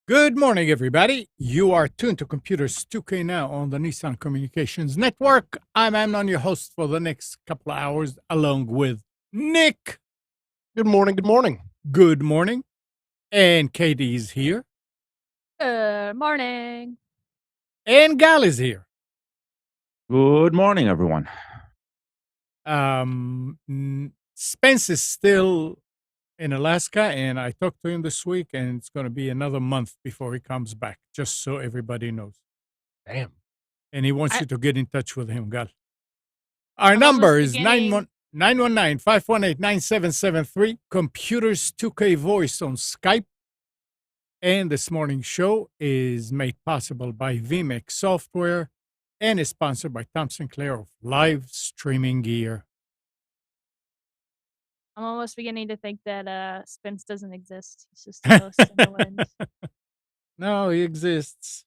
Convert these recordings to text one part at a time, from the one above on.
Good morning, everybody. You are tuned to Computers 2K now on the Nissan Communications Network. I'm Amnon, your host for the next couple of hours, along with Nick. Good morning. Good morning. Good morning. And Katie's here. Good morning. And Gal is here. Good morning, everyone. Spence is still in Alaska, and I talked to him this week, and it's going to be another month before he comes back, just so everybody knows. Damn. And he wants you to get in touch with him, Gal. Our I'm number almost is beginning- 919-518-9773. Computers 2K Voice on Skype. And this morning's show is made possible by VMix Software and is sponsored by Tom Sinclair of Live Streaming Gear. I'm almost beginning to think that Spence doesn't exist. He's just a ghost in the wind. No, he exists.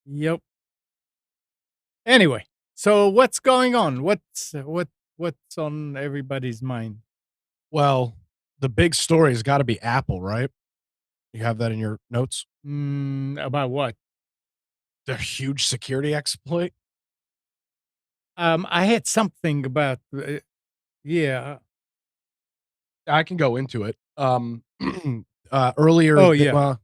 Yep. Anyway, so what's going on? What's on everybody's mind? Well, the big story has got to be Apple, right? You have that in your notes? About what? The huge security exploit? I had something about, yeah. I can go into it. Earlier, Oh, yeah.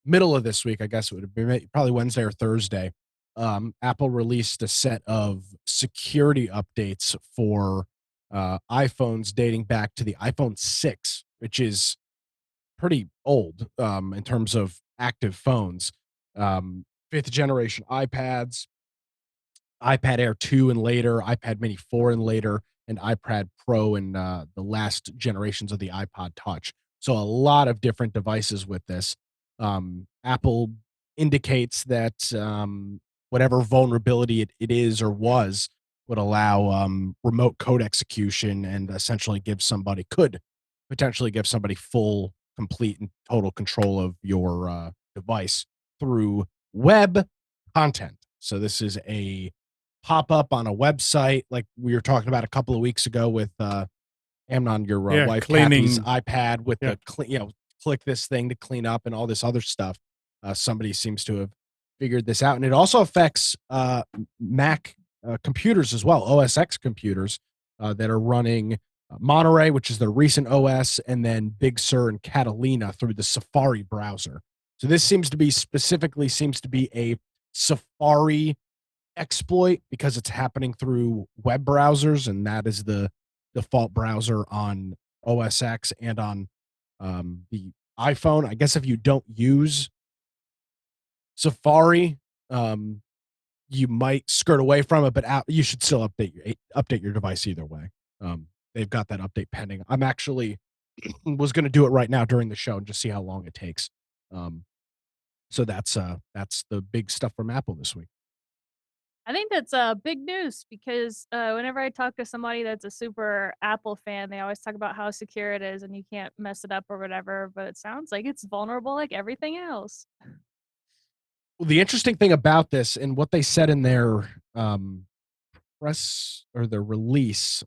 Middle of this week, I guess it would be probably Wednesday or Thursday. Apple released a set of security updates for iPhones dating back to the iPhone 6, which is pretty old in terms of active phones. Fifth generation iPads, iPad Air 2 and later, iPad Mini 4 and later, and iPad Pro and the last generations of the iPod Touch. So a lot of different devices with this. Apple indicates that whatever vulnerability it is or was would allow remote code execution and essentially could potentially give somebody full, complete, and total control of your device through web content. So this is a pop-up on a website like we were talking about a couple of weeks ago with Amnon, your wife Kathy's iPad with the click this thing to clean up and all this other stuff. Somebody seems to have figured this out, and it also affects Mac computers as well, OS X computers that are running Monterey, which is the recent OS, and then Big Sur and Catalina through the Safari browser. So this seems to be a Safari exploit because it's happening through web browsers, and that is the default browser on OS X and on the iPhone. I guess if you don't use Safari, you might skirt away from it, but you should still update your device either way. They've got that update pending. I'm actually was going to do it right now during the show and just see how long it takes. So that's the big stuff from Apple this week. I think that's big news because whenever I talk to somebody that's a super Apple fan, they always talk about how secure it is and you can't mess it up or whatever, but it sounds like it's vulnerable like everything else. Well, the interesting thing about this and what they said in their press or their release,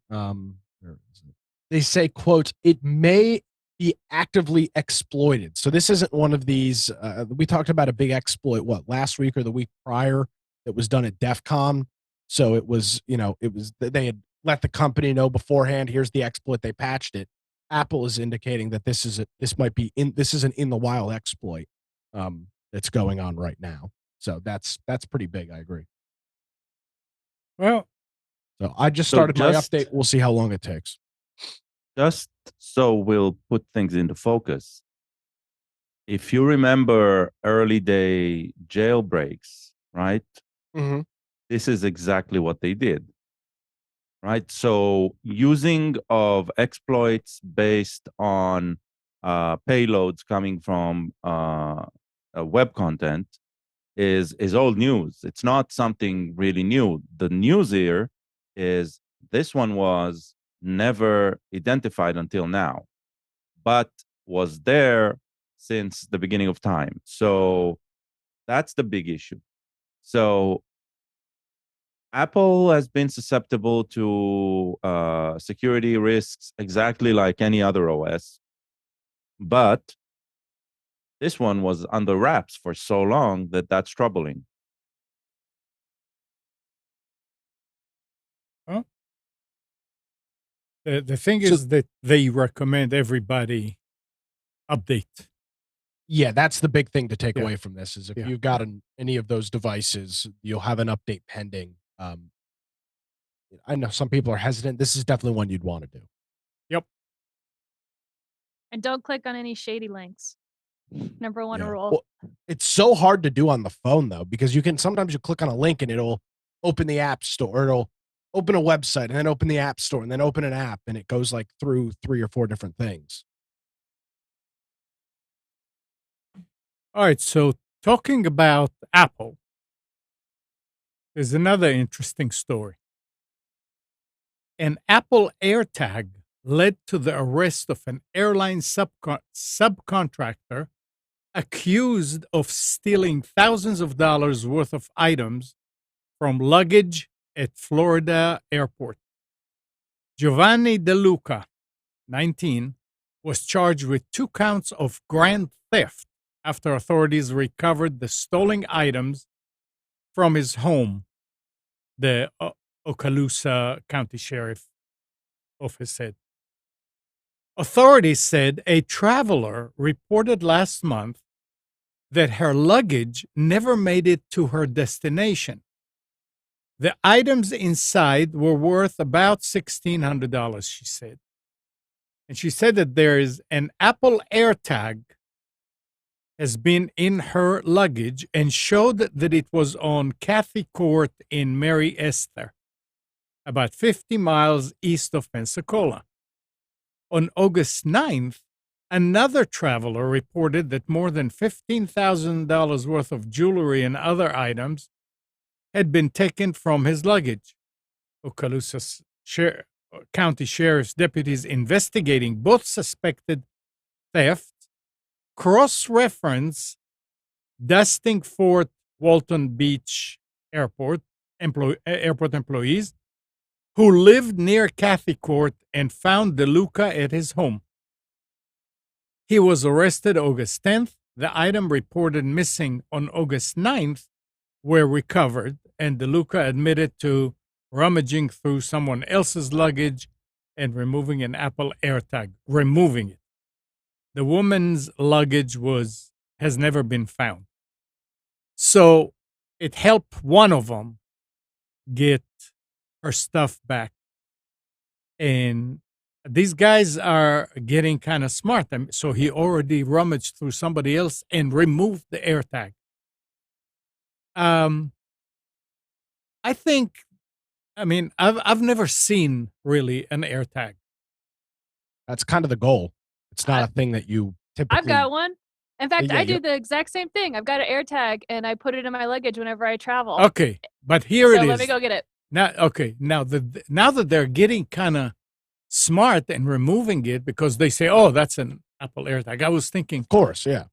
they say, quote, it may be actively exploited. So this isn't one of these, we talked about a big exploit, last week or the week prior, that was done at DEF CON. So it was, they had let the company know beforehand, here's the exploit, they patched it. Apple is indicating that this is an in the wild exploit that's going on right now. So that's pretty big. I agree. Well, So I just So started my just- update. We'll see how long it takes. Just so we'll put things into focus. If you remember early day jailbreaks, right? Mm-hmm. This is exactly what they did, right? So using of exploits based on payloads coming from web content is old news. It's not something really new. The news here is this one was never identified until now, but was there since the beginning of time. So that's the big issue. So Apple has been susceptible to security risks exactly like any other OS, but this one was under wraps for so long that that's troubling. The thing is that they recommend everybody update. Yeah, that's the big thing to take Yeah. away from this is if Yeah. you've got any of those devices, you'll have an update pending. I know some people are hesitant. This is definitely one you'd want to do. And don't click on any shady links. Number one Yeah. rule. Well, it's so hard to do on the phone though, because you can sometimes you click on a link and it'll open the app store, or it'll open a website and then open the app store and then open an app, and it goes like through 3 or 4 different things. All right. So talking about Apple, there's another interesting story. An Apple AirTag led to the arrest of an airline subcontractor accused of stealing thousands of dollars worth of items from luggage at Florida airport. Giovanni De Luca, 19, was charged with 2 counts of grand theft after authorities recovered the stolen items from his home, the Okaloosa County Sheriff Office said. Authorities said a traveler reported last month that her luggage never made it to her destination. The items inside were worth about $1,600, she said. And she said that there is an Apple AirTag has been in her luggage and showed that it was on Cathy Court in Mary Esther, about 50 miles east of Pensacola. On August 9th, another traveler reported that more than $15,000 worth of jewelry and other items had been taken from his luggage. Okaloosa County Sheriff's deputies investigating both suspected theft cross-reference dusting Fort Walton Beach Airport employees who lived near Cathy Court and found De Luca at his home. He was arrested August 10th. The item reported missing on August 9th were recovered, and De Luca admitted to rummaging through someone else's luggage and removing an Apple AirTag, removing it. The woman's luggage has never been found. So it helped one of them get her stuff back. And these guys are getting kind of smart. So he already rummaged through somebody else and removed the AirTag. I've never seen really an AirTag. That's kind of the goal. It's not a thing that you typically. I've got one. In fact, Yeah, I do the exact same thing. I've got an AirTag and I put it in my luggage whenever I travel. Okay, but here so it is. let me go get it. Now that they're getting kind of smart and removing it because they say, "Oh, that's an Apple AirTag." I was thinking, Of course, yeah.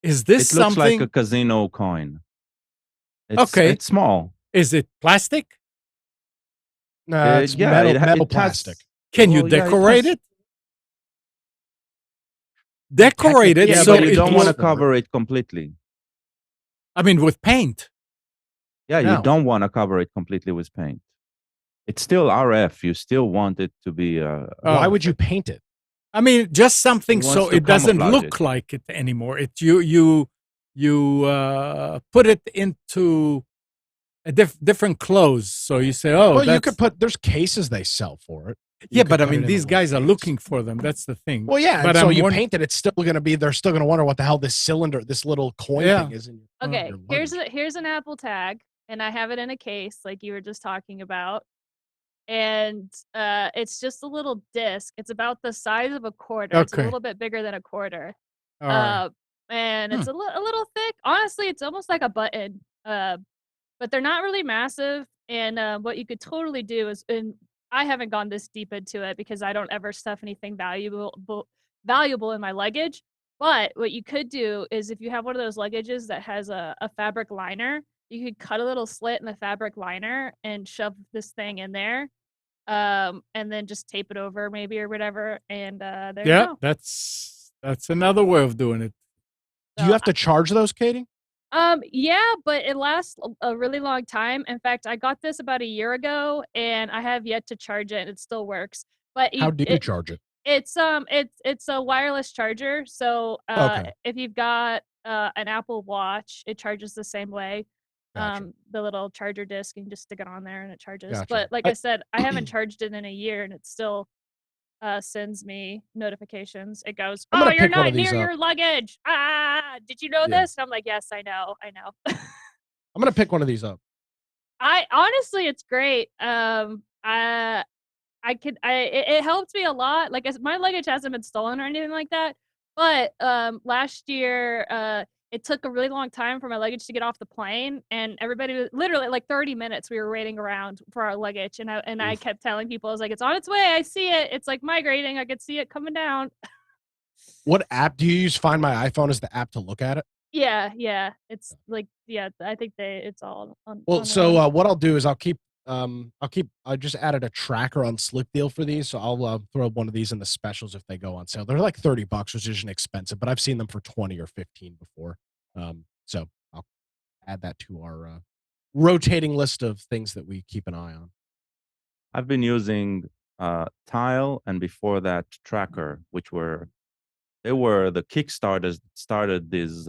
Is this It looks something? like a casino coin. Okay. It's small. Is it plastic? No, it's yeah, metal it has- plastic. Can you Well, yeah, it decorate has- it? Decorate it Yeah, so but you it don't want to will. cover it completely. I mean, with paint. Yeah, No. you don't want to cover it completely with paint. It's still RF. You still want it to be. Why Oh. would you paint it? I mean, just something It wants so to it doesn't camouflage look it. like it anymore. You put it into different clothes. So you say, oh, well, you that's, could put. There's cases they sell for it. You yeah, could but I cut it mean, in a these little guys are case. looking for them. That's the thing. Well, yeah, but and so I'm you wondering- paint it. It's still going to be. They're still going to wonder what the hell this cylinder, this little coin Yeah. thing is in your. Okay, your here's luggage. here's an Apple tag, and I have it in a case like you were just talking about. And it's just a little disc. It's about the size of a quarter. It's a Okay. little bit bigger than a quarter. All right. And it's a little thick. Honestly, it's almost like a button. But they're not really massive. And what you could totally do is, and I haven't gone this deep into it because I don't ever stuff anything valuable in my luggage. But what you could do is if you have one of those luggages that has a fabric liner, you could cut a little slit in the fabric liner and shove this thing in there. And then just tape it over maybe or whatever. And there you Yeah, go. that's another way of doing it. Do you have to charge those, Katie? Yeah, but it lasts a really long time. In fact, I got this about a year ago and I have yet to charge it. It still works. But How do you charge it? it's a wireless charger. So Okay. if you've got an Apple Watch, it charges the same way. Gotcha. The little charger disc, you can just stick it on there and it charges. Gotcha. But like I said, I haven't charged it in a year and it still sends me notifications. It goes, I'm "Oh, gonna you're pick one not of these near up. your luggage. Ah, did you know Yeah. this?" And I'm like, "Yes, I know. I'm gonna pick one of these up. I honestly, it's great. It helped me a lot. Like, my luggage hasn't been stolen or anything like that. But last year, it took a really long time for my luggage to get off the plane, and everybody was literally like 30 minutes. We were waiting around for our luggage, and I kept telling people, I was like, "It's on its way. I see it. It's like migrating. I could see it coming down." What app do you use? Find My iPhone as the app to look at it. Yeah. It's like, yeah, I think it's all on. Well, on so there. what I'll do is I just added a tracker on Slip Deal for these, so I'll throw one of these in the specials if they go on sale. They're like $30, which isn't expensive, but I've seen them for 20 or 15 before. So I'll add that to our rotating list of things that we keep an eye on. I've been using Tile and before that Tracker, which were the Kickstarters that started this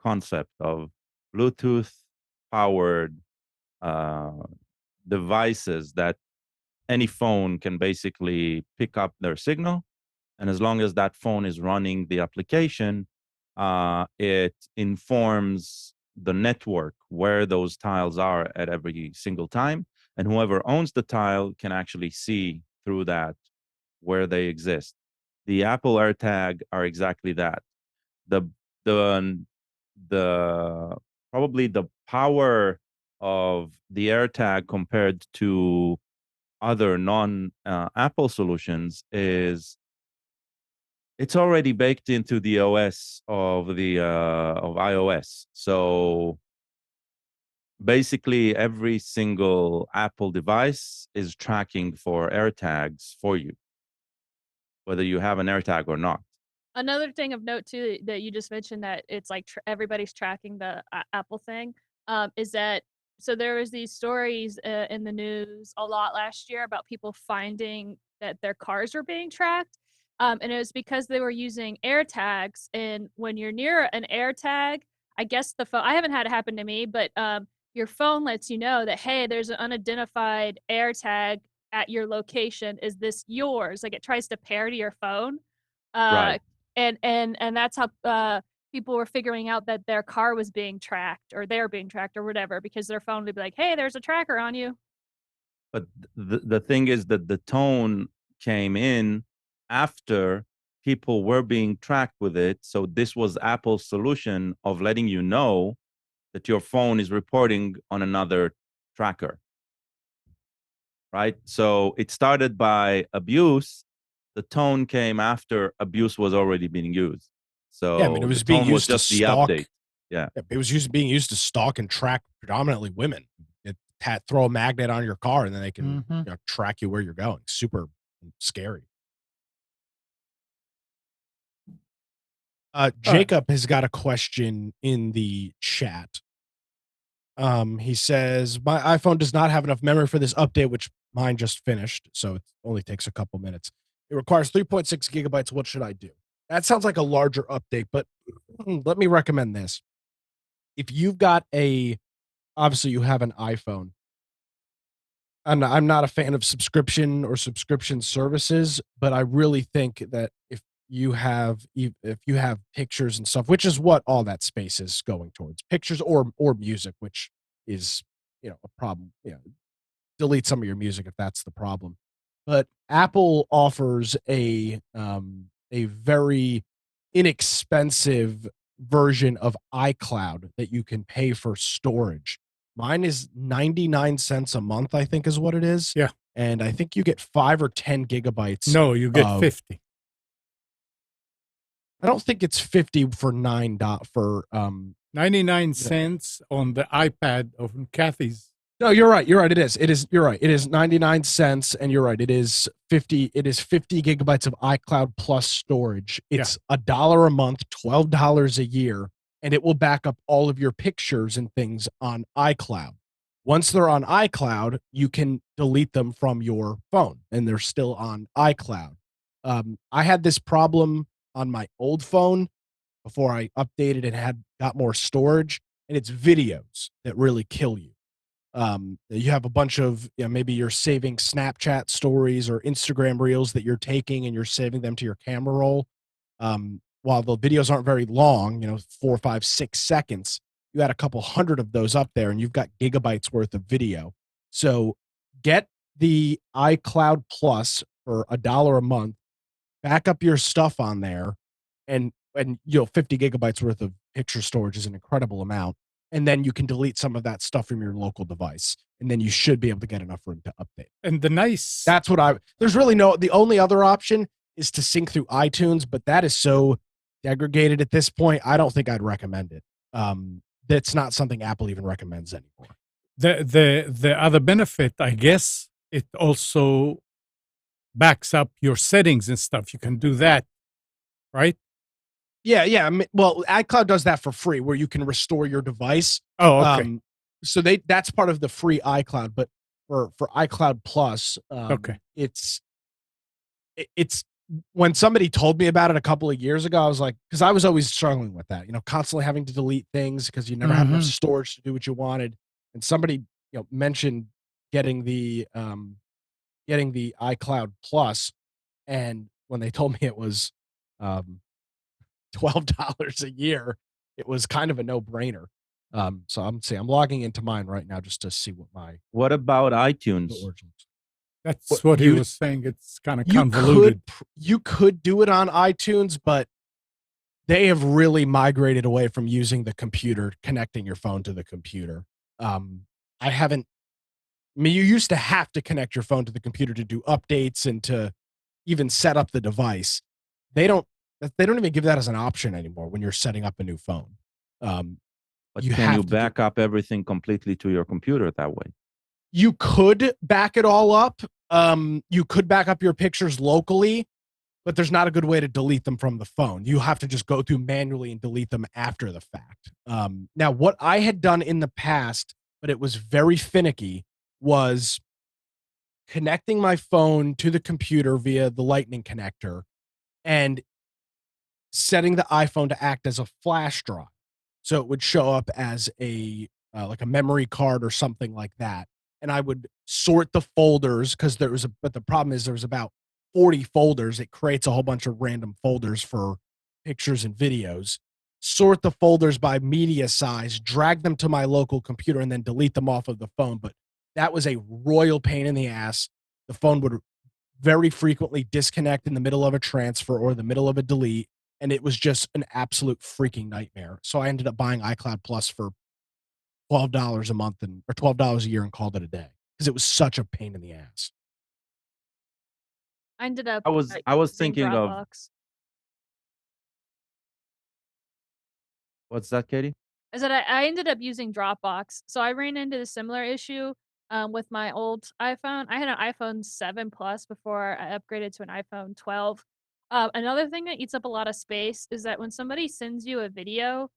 concept of Bluetooth powered devices that any phone can basically pick up their signal, and as long as that phone is running the application, it informs the network where those tiles are at every single time, and whoever owns the tile can actually see through that where they exist. The Apple AirTag are exactly that. The probably the power of the AirTag compared to other non Apple solutions is it's already baked into the OS of iOS. So basically, every single Apple device is tracking for AirTags for you, whether you have an AirTag or not. Another thing of note too that you just mentioned that it's like everybody's tracking the Apple thing, is that so there was these stories in the news a lot last year about people finding that their cars were being tracked, and it was because they were using AirTags. And when you're near an AirTag, I guess the phone. I haven't had it happen to me, but your phone lets you know that, hey, there's an unidentified AirTag at your location. Is this yours? Like, it tries to pair to your phone. Right. And that's how people were figuring out that their car was being tracked or they're being tracked or whatever, because their phone would be like, "Hey, there's a tracker on you." But the thing is that the tone came in after people were being tracked with it. So this was Apple's solution of letting you know that your phone is reporting on another tracker. Right? So it started by abuse. The tone came after abuse was already being used. So Yeah, I mean, it was the being tone was used to just the stalk. update. Yeah. It was being used to stalk and track predominantly women. Throw a magnet on your car, and then they can track you where you're going. Super scary. Jacob has got a question in the chat. He says, "My iPhone does not have enough memory for this update, which mine just finished, so it only takes a couple minutes. It requires 3.6 gigabytes. What should I do?" That sounds like a larger update, but let me recommend this. If you've got a obviously you have an iPhone. And I'm not a fan of subscription or subscription services, but I really think that if you have pictures and stuff, which is what all that space is going towards, pictures or music, which is, a problem. Delete some of your music if that's the problem. But Apple offers a very inexpensive version of iCloud that you can pay for storage. Mine is 99 cents a month, I think is what it is. Yeah. And I think you get 5 or 10 gigabytes. No, you get of 50. I don't think it's 50 for 9 dot for 99 cents on the iPad of Kathy's. No, you're right. You're right. You're right. It is 99 cents, and you're right. It is 50 gigabytes of iCloud plus storage. It's $1 a month, $12 a year, and it will back up all of your pictures and things on iCloud. Once they're on iCloud, you can delete them from your phone, and they're still on iCloud. I had this problem on my old phone before I updated and got more storage, and it's videos that really kill you. You have a bunch of, maybe you're saving Snapchat stories or Instagram reels that you're taking and you're saving them to your camera roll. While the videos aren't very long, 4, 5, 6 seconds, you had a couple hundred of those up there and you've got gigabytes worth of video. So get the iCloud Plus for $1 a month, back up your stuff on there, and 50 gigabytes worth of picture storage is an incredible amount. And then you can delete some of that stuff from your local device. And then you should be able to get enough room to update. And That's what there's really the only other option is to sync through iTunes, but that is so degraded at this point. I don't think I'd recommend it. That's not something Apple even recommends anymore. The other benefit, I guess, it also backs up your settings and stuff. You can do that, right? Yeah. Well, iCloud does that for free, where you can restore your device. Oh, okay. So that's part of the free iCloud, but for iCloud Plus, okay, it's when somebody told me about it a couple of years ago, I was like, because I was always struggling with that, constantly having to delete things because you never have enough storage to do what you wanted. And somebody, mentioned getting the iCloud Plus, and when they told me it was $12 a year, it was kind of a no-brainer. So I'm logging into mine right now just to see what about iTunes? That's what he was saying. It's kind of convoluted. You could do it on iTunes, but they have really migrated away from using the computer, connecting your phone to the computer. You used to have to connect your phone to the computer to do updates and to even set up the device. They don't even give that as an option anymore when you're setting up a new phone. But can you back up everything completely to your computer that way? You could back it all up. You could back up your pictures locally, but there's not a good way to delete them from the phone. You have to just go through manually and delete them after the fact. Now, what I had done in the past, but it was very finicky, was connecting my phone to the computer via the Lightning connector and setting the iPhone to act as a flash drive. So it would show up as like a memory card or something like that. And I would sort the folders but the problem is there's about 40 folders. It creates a whole bunch of random folders for pictures and videos. Sort the folders by media size, drag them to my local computer, and then delete them off of the phone. But that was a royal pain in the ass. The phone would very frequently disconnect in the middle of a transfer or the middle of a delete. And it was just an absolute freaking nightmare. So I ended up buying iCloud Plus for $12 a month or $12 a year and called it a day because it was such a pain in the ass. I ended up. I was thinking of. What's that, Katie? I said I ended up using Dropbox. So I ran into a similar issue with my old iPhone. I had an iPhone 7 Plus before I upgraded to an iPhone 12. Another thing that eats up a lot of space is that when somebody sends you a video,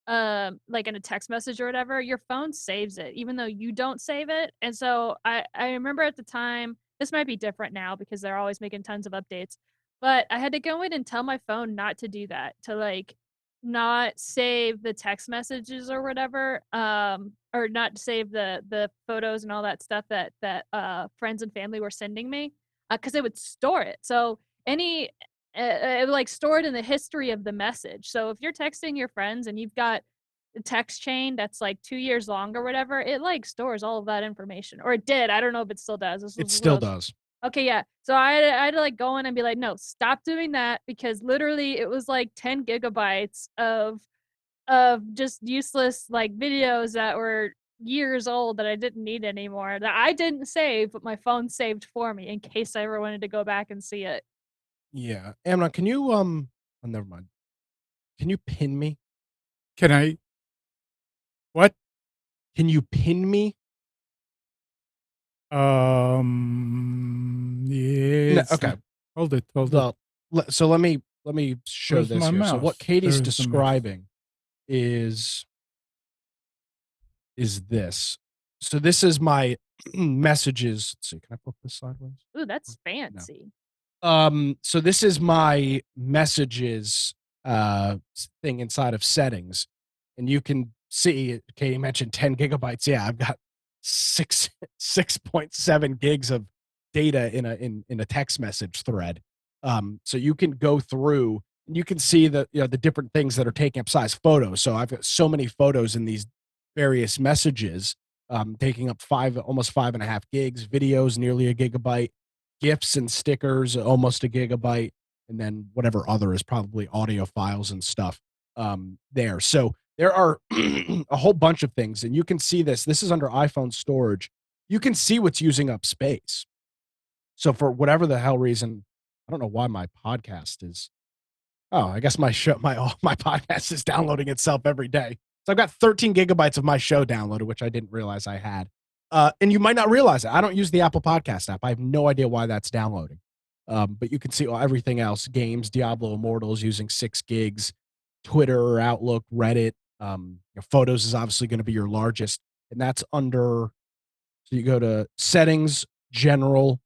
like in a text message or whatever, your phone saves it, even though you don't save it. And so I remember at the time, this might be different now because they're always making tons of updates, but I had to go in and tell my phone not to do that, to like not save the text messages or whatever, or not save the photos and all that stuff that friends and family were sending me, because it would store it. So any it would like store it in the history of the message. So if you're texting your friends and you've got a text chain that's like 2 years long or whatever, it like stores all of that information. Or it did. I don't know if it still does. This It was still does. Okay, yeah. So I had to like go in and be like, no, stop doing that, because literally it was like 10 gigabytes of just useless like videos that were years old that I didn't need anymore, that I didn't save, but my phone saved for me in case I ever wanted to go back and see it. Yeah. Amnon, can you oh, never mind. Can you pin me? Can I? What? Can you pin me? Yes. Okay. Hold it. Hold it. So let me show Where's this my here. So what mouse? Katie's There's the mouse. describing is this. So this is my messages. Let's see, can I flip this sideways? Ooh, that's fancy. So this is my messages thing inside of settings, and you can see Katie mentioned 10 gigabytes. Yeah, I've got 6.7 gigs of data in a text message thread. So you can go through and you can see the the different things that are taking up size. Photos. So I've got so many photos in these various messages, taking up almost 5.5 gigs. Videos nearly a gigabyte. GIFs and stickers almost a gigabyte, and then whatever other is probably audio files and stuff there. So there are a whole bunch of things, and you can see this. This is under iPhone storage. You can see what's using up space. So for whatever the hell reason, I don't know why my podcast is. Oh, I guess my podcast is downloading itself every day. So I've got 13 gigabytes of my show downloaded, which I didn't realize I had. And you might not realize it. I don't use the Apple Podcast app. I have no idea why that's downloading. But you can see everything else: games, Diablo Immortals using 6 gigs, Twitter, Outlook, Reddit. Photos is obviously going to be your largest, and that's under. So you go to Settings, General,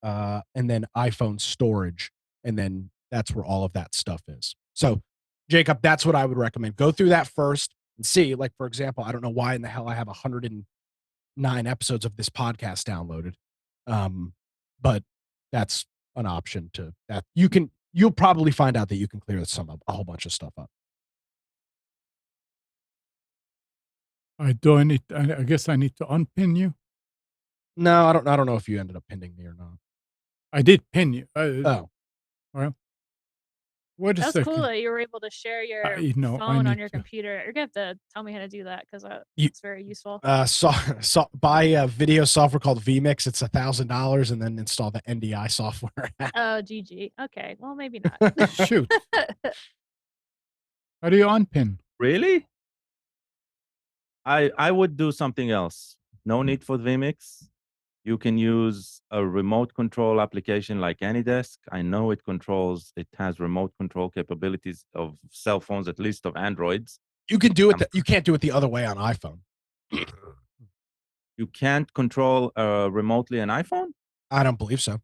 and then iPhone Storage, and then that's where all of that stuff is. So, Jacob, that's what I would recommend. Go through that first and see. Like, for example, I don't know why in the hell I have 109 episodes of this podcast downloaded, but that's an option to that. You'll probably find out that you can clear a whole bunch of stuff up. I guess I need to unpin you. No, I don't know if you ended up pinning me or not. I did pin you. Oh, Well, wait a That's second. cool that you were able to share your I phone on need your to. computer. You're gonna have to tell me how to do that, because You- it's very useful. buy a video software called vMix. It's $1,000, and then install the NDI software. Oh, GG. Okay, well maybe not. Shoot. How do you unpin? Really? I would do something else. No need for vMix. You can use a remote control application like AnyDesk. I know it has remote control capabilities of cell phones, at least of Androids. You can do it. You can't do it the other way on iPhone. You can't control remotely an iPhone? I don't believe so.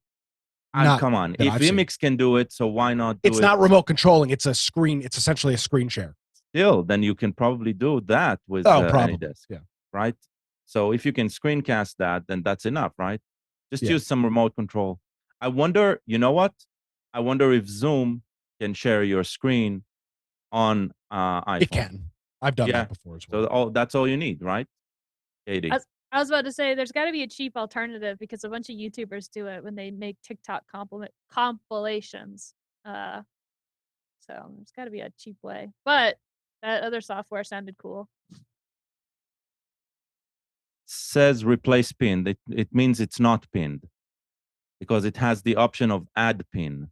Come on. that If I've seen. vMix can do it, so why not do It's it? not remote controlling. It's a screen. It's essentially a screen share. Still, then you can probably do that with Probably. AnyDesk, Yeah. right? So if you can screencast that, then that's enough, right? Just Yeah. use some remote control. I wonder, you know what? I wonder if Zoom can share your screen on iPhone. It can. I've done that before as well. So that's all you need, right, Katie? I was about to say there's got to be a cheap alternative, because a bunch of YouTubers do it when they make TikTok compilations. So there's got to be a cheap way. But that other software sounded cool. Says replace pin. It means it's not pinned because it has the option of add pin.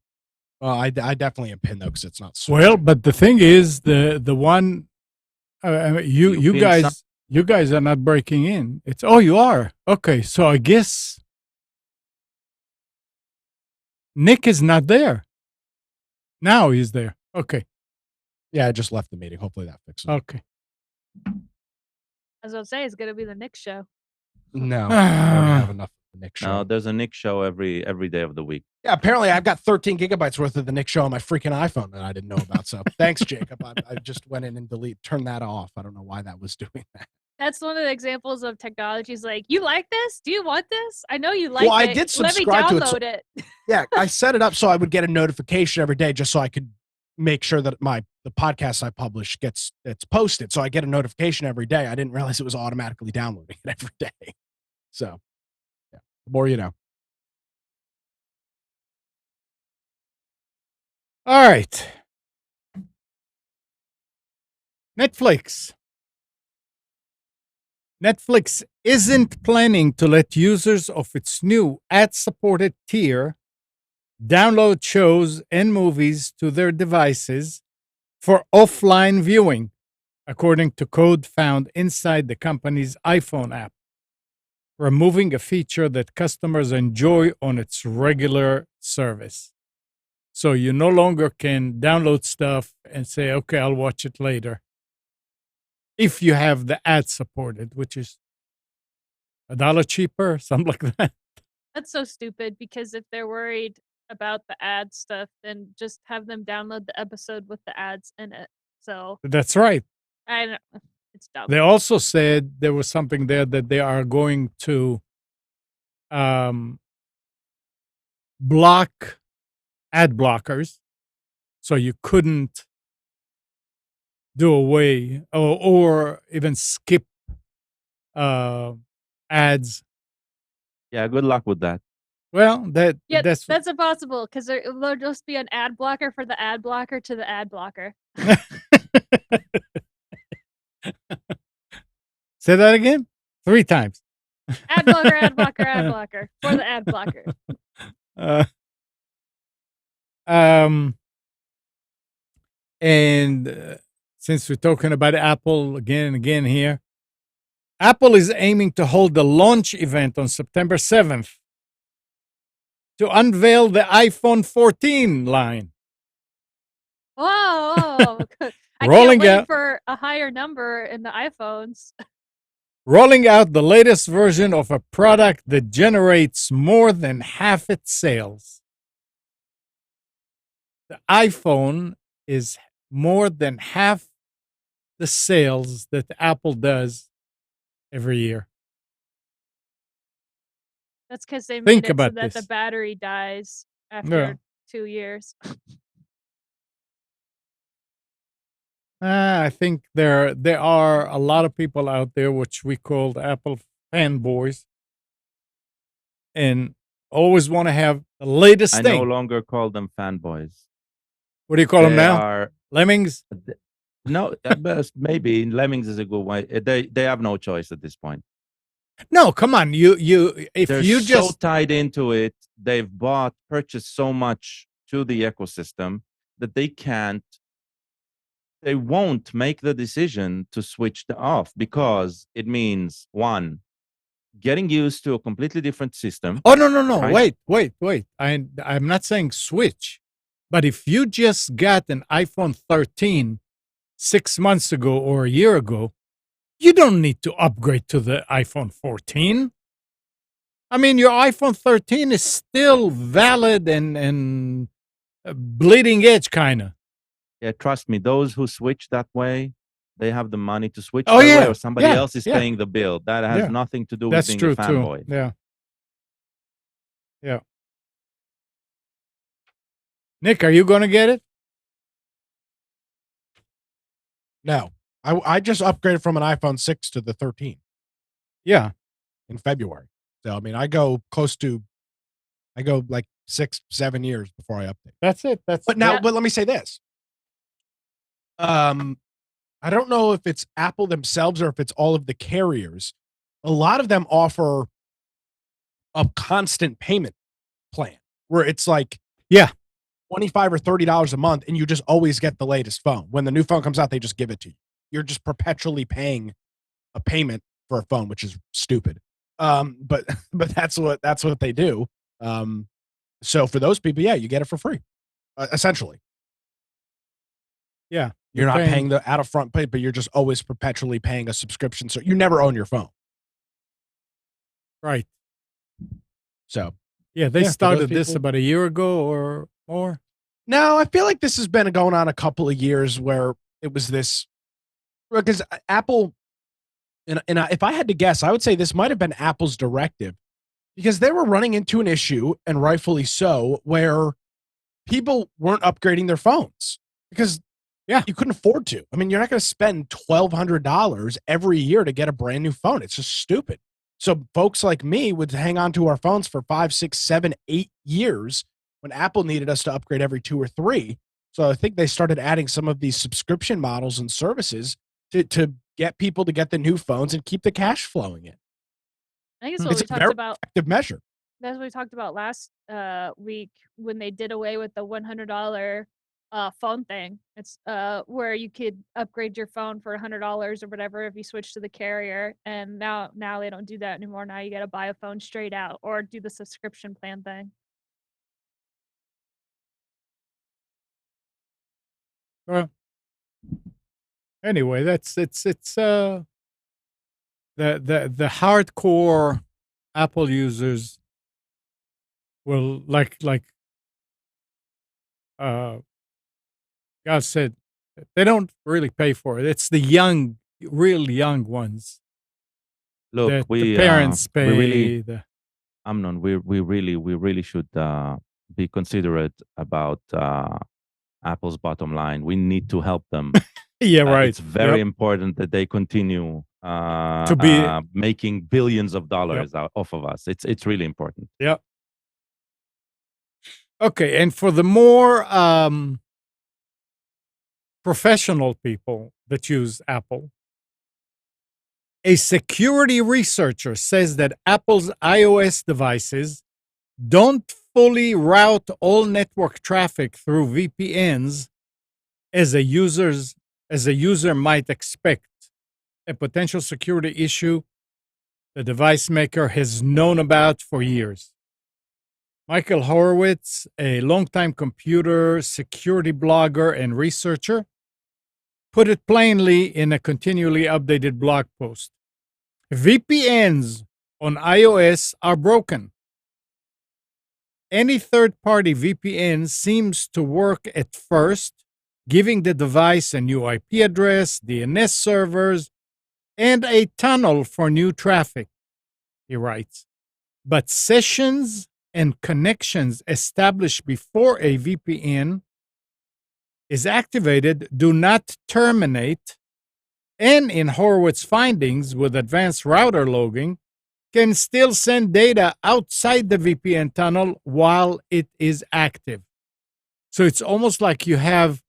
Well, I definitely am pinned though, because it's not. Well, but the thing is, the one you guys are not breaking in. It's you are okay. So I guess Nick is not there. Now he's there. Okay. Yeah, I just left the meeting. Hopefully that fixes it. Okay. I was about to say it's gonna be the next show. No, I already have enough The Nick show. No, there's a Nick show every day of the week. Yeah, apparently I've got 13 gigabytes worth of the Nick show on my freaking iPhone that I didn't know about. So thanks, Jacob. I just went in and turned that off. I don't know why that was doing that. That's one of the examples of technologies like, you like this? Do you want this? I know you like Well, it. I did Let me subscribe to it, so- download it. Yeah, I set it up so I would get a notification every day just so I could make sure that the podcast I publish it's posted. So I get a notification every day. I didn't realize it was automatically downloading it every day. So yeah, the more you know. All right. Netflix. Netflix isn't planning to let users of its new ad-supported tier download shows and movies to their devices for offline viewing, according to code found inside the company's iPhone app, removing a feature that customers enjoy on its regular service. So you no longer can download stuff and say, okay, I'll watch it later. If you have the ad supported, which is $1 cheaper, something like that. That's so stupid because if they're worried about the ad stuff, then just have them download the episode with the ads in it. So That's right. I don't. It's dumb. They also said there was something there that they are going to block ad blockers, so you couldn't do away or even skip ads. Yeah, good luck with that. Well, Yeah, that's that's impossible because there'll just be an ad blocker for the ad blocker to the ad blocker. Say that again 3 times. Ad blocker, ad blocker, ad blocker for the ad blocker. And since we're talking about Apple again and again here, Apple is aiming to hold the launch event on September 7th to unveil the iPhone 14 line. Whoa! I Rolling can't wait out- for a higher number in the iPhones. Rolling out the latest version of a product that generates more than half its sales. The iPhone is more than half the sales that Apple does every year. That's because they Think made it so about that the this. battery dies after 2 years. I think there are a lot of people out there which we call the Apple fanboys, and always want to have the latest I thing. no longer call them fanboys. What do you call them They now? are Lemmings? no, but maybe Lemmings is a good way. They have no choice at this point. No, come on. You if They're you so just tied into it. They've purchased so much to the ecosystem that they won't make the decision to switch off because it means one, getting used to a completely different system. Oh no. Right. Wait. I'm not saying switch. But if you just got an iPhone 13 6 months ago or a year ago, you don't need to upgrade to the iPhone 14. I mean, your iPhone 13 is still valid and bleeding edge kind of. Yeah, trust me, those who switch that way, they have the money to switch Oh, that yeah, way, or somebody yeah, else is yeah. paying the bill. That has Yeah. nothing to do with That's being true a fanboy. too. Yeah. Nick, are you going to get it? No, I just upgraded from an iPhone 6 to the 13 Yeah. in February. So, I mean, I go like 6-7 years before I update. That's it. But Yeah. let me say this. I don't know if it's Apple themselves or if it's all of the carriers. A lot of them offer a constant payment plan where it's like, Yeah. $25 or $30 a month, and you just always get the latest phone. When the new phone comes out, they just give it to you. You're just perpetually paying a payment for a phone, which is stupid. But that's what they do. So for those people, yeah, you get it for free, essentially. Yeah. You're not paying the out of front pay, but you're just always perpetually paying a subscription. So you never own your phone. Right. So Yeah, they Yeah, for those started this people- about a year ago or more. no, I feel like this has been going on a couple of years where it was this because Apple, and if I had to guess, I would say this might have been Apple's directive because they were running into an issue, and rightfully so, where people weren't upgrading their phones because you couldn't afford to. I mean, you're not going to spend $1,200 every year to get a brand new phone. It's just stupid. So folks like me would hang on to our phones for 5, 6, 7, 8 years when Apple needed us to upgrade every 2 or 3. So I think they started adding some of these subscription models and services to get people to get the new phones and keep the cash flowing in. I think it's what we a talked very about. effective measure. That's what we talked about last week when they did away with the $100 phone thing. It's where you could upgrade your phone for $100 or whatever if you switch to the carrier. And now they don't do that anymore. Now you got to buy a phone straight out or do the subscription plan thing. Well, anyway, it's the hardcore Apple users will like God said, they don't really pay for it. It's the young, real young ones Look, that we the parents pay. we really, the, Amnon, we really should be considerate about Apple's bottom line. We need to help them. yeah, right. It's very Yep. important that they continue To be- making billions of dollars off of us. It's really important. Yeah. Okay, and for the more professional people that use Apple, a security researcher says that Apple's iOS devices don't fully route all network traffic through VPNs as a user might expect. A potential security issue the device maker has known about for years. Michael Horowitz, a longtime computer security blogger and researcher, put it plainly in a continually updated blog post. VPNs on iOS are broken. Any third-party VPN seems to work at first, giving the device a new IP address, DNS servers, and a tunnel for new traffic, he writes. But sessions and connections established before a VPN is activated do not terminate, and in Horowitz's findings with advanced router logging, can still send data outside the VPN tunnel while it is active. So it's almost like you have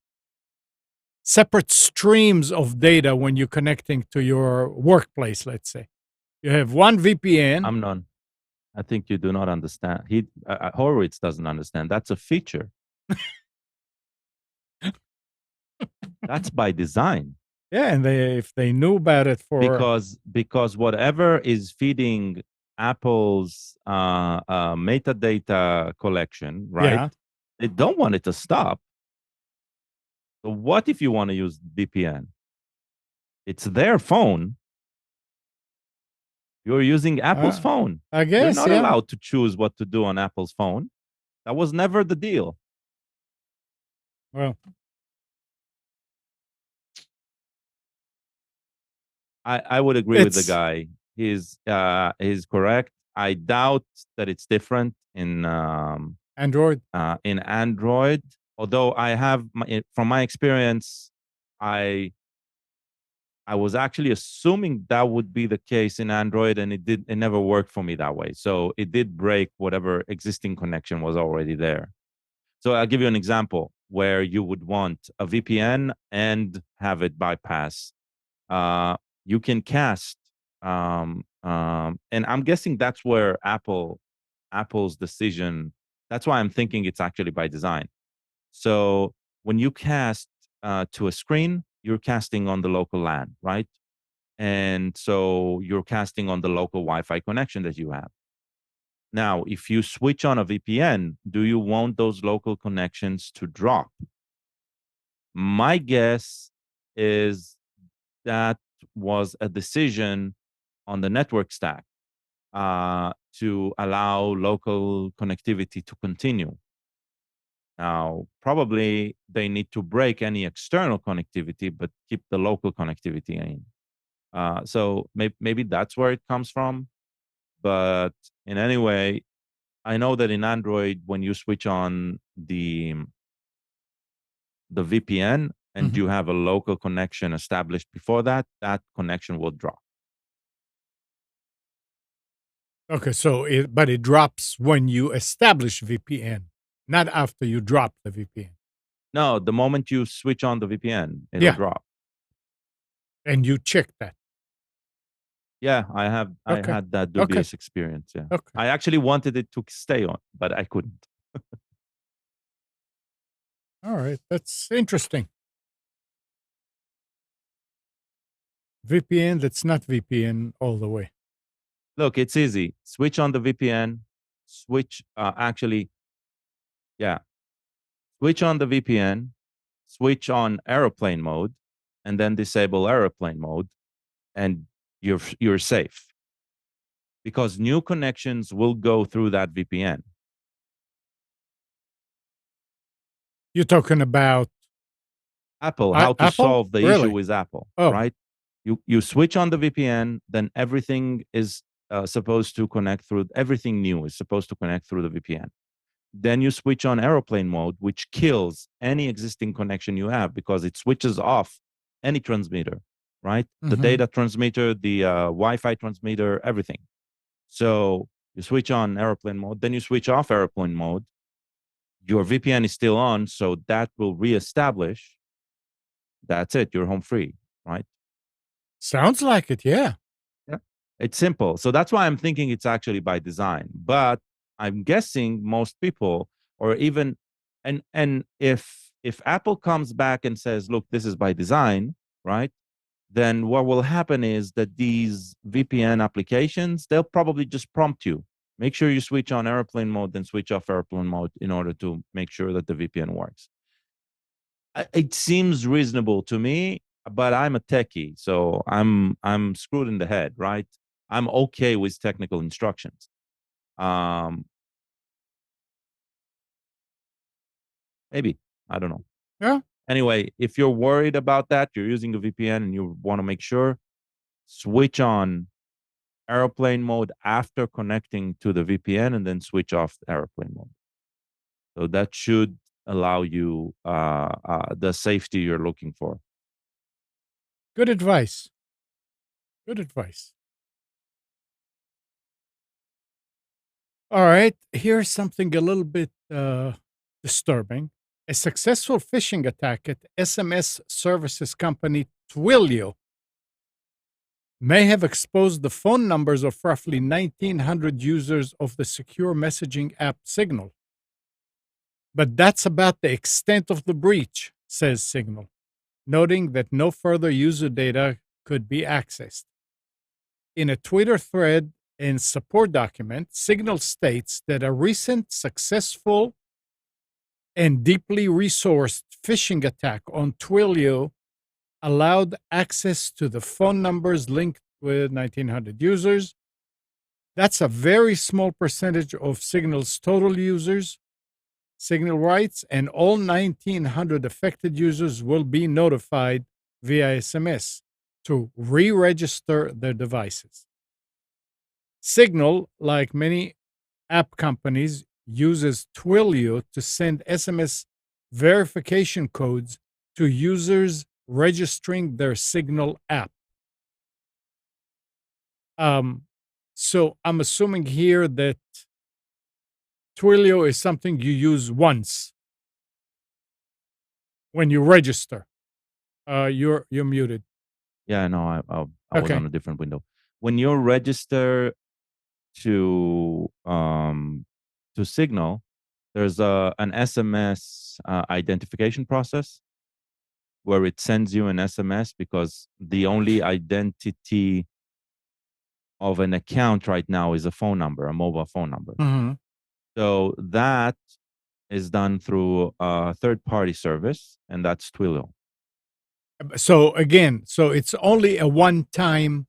separate streams of data when you're connecting to your workplace, let's say. You have one VPN. Amnon, I think you do not understand. Horowitz doesn't understand. That's a feature. That's by design. Yeah, and if they knew about it for because whatever is feeding Apple's metadata collection, right? Yeah. They don't want it to stop. So what if you want to use VPN? It's their phone. You're using Apple's phone. I guess you're not allowed to choose what to do on Apple's phone. That was never the deal. Well, I would agree with the guy. He's correct. I doubt that it's different in Android. In Android, although I have from my experience, I was actually assuming that would be the case in Android, and it never worked for me that way. So it did break whatever existing connection was already there. So I'll give you an example where you would want a VPN and have it bypass. You can cast, and I'm guessing that's where Apple's decision. That's why I'm thinking it's actually by design. So when you cast to a screen, you're casting on the local LAN, right? And so you're casting on the local Wi-Fi connection that you have. Now, if you switch on a VPN, do you want those local connections to drop? My guess is that was a decision on the network stack. to allow local connectivity to continue. Now, probably they need to break any external connectivity, but keep the local connectivity in. So maybe that's where it comes from. But in any way, I know that in Android, when you switch on the VPN and you have a local connection established before that, that connection will drop. Okay, so but it drops when you establish VPN, not after you drop the VPN. No, the moment you switch on the VPN, it'll drop. And you check that. Yeah, I had that dubious experience. Yeah. Okay. I actually wanted it to stay on, but I couldn't. All right, that's interesting. VPN that's not VPN all the way. Look, it's easy. Switch on the VPN. Switch on the VPN. Switch on airplane mode, and then disable airplane mode, and you're safe. Because new connections will go through that VPN. You're talking about Apple, how to Apple? solve the Really? issue with Apple, Oh. right? You switch on the VPN, then everything is supposed to connect through, everything new is supposed to connect through the VPN. Then you switch on airplane mode, which kills any existing connection you have because it switches off any transmitter, right? The data transmitter, the Wi-Fi transmitter, everything. So you switch on airplane mode, then you switch off airplane mode. Your VPN is still on, so that will reestablish. That's it. You're home free, right? Sounds like it, yeah. Yeah. It's simple. So that's why I'm thinking it's actually by design. But I'm guessing most people, or even, and if Apple comes back and says, look, this is by design, right? Then what will happen is that these VPN applications, they'll probably just prompt you. Make sure you switch on airplane mode, then switch off airplane mode in order to make sure that the VPN works. It seems reasonable to me, but I'm a techie, so I'm screwed in the head, right? I'm okay with technical instructions. Maybe, I don't know. Yeah. Anyway, if you're worried about that, you're using a VPN and you want to make sure, switch on airplane mode after connecting to the VPN and then switch off airplane mode. So that should allow you the safety you're looking for. Good advice. Good advice. All right, here's something a little bit disturbing. A successful phishing attack at SMS services company Twilio may have exposed the phone numbers of roughly 1,900 users of the secure messaging app Signal. But that's about the extent of the breach, says Signal, noting that no further user data could be accessed. In a Twitter thread and support document, Signal states that a recent successful and deeply resourced phishing attack on Twilio allowed access to the phone numbers linked with 1,900 users. That's a very small percentage of Signal's total users. Signal writes, and all 1,900 affected users will be notified via SMS to re-register their devices. Signal, like many app companies, uses Twilio to send SMS verification codes to users registering their Signal app. So I'm assuming here that Twilio is something you use once when you register. You're muted. Yeah, no, I was Okay. on a different window. When you register to Signal, there's an SMS identification process where it sends you an SMS because the only identity of an account right now is a phone number, a mobile phone number. Mm-hmm. So that is done through a third-party service, and that's Twilio. So again, so it's only a one-time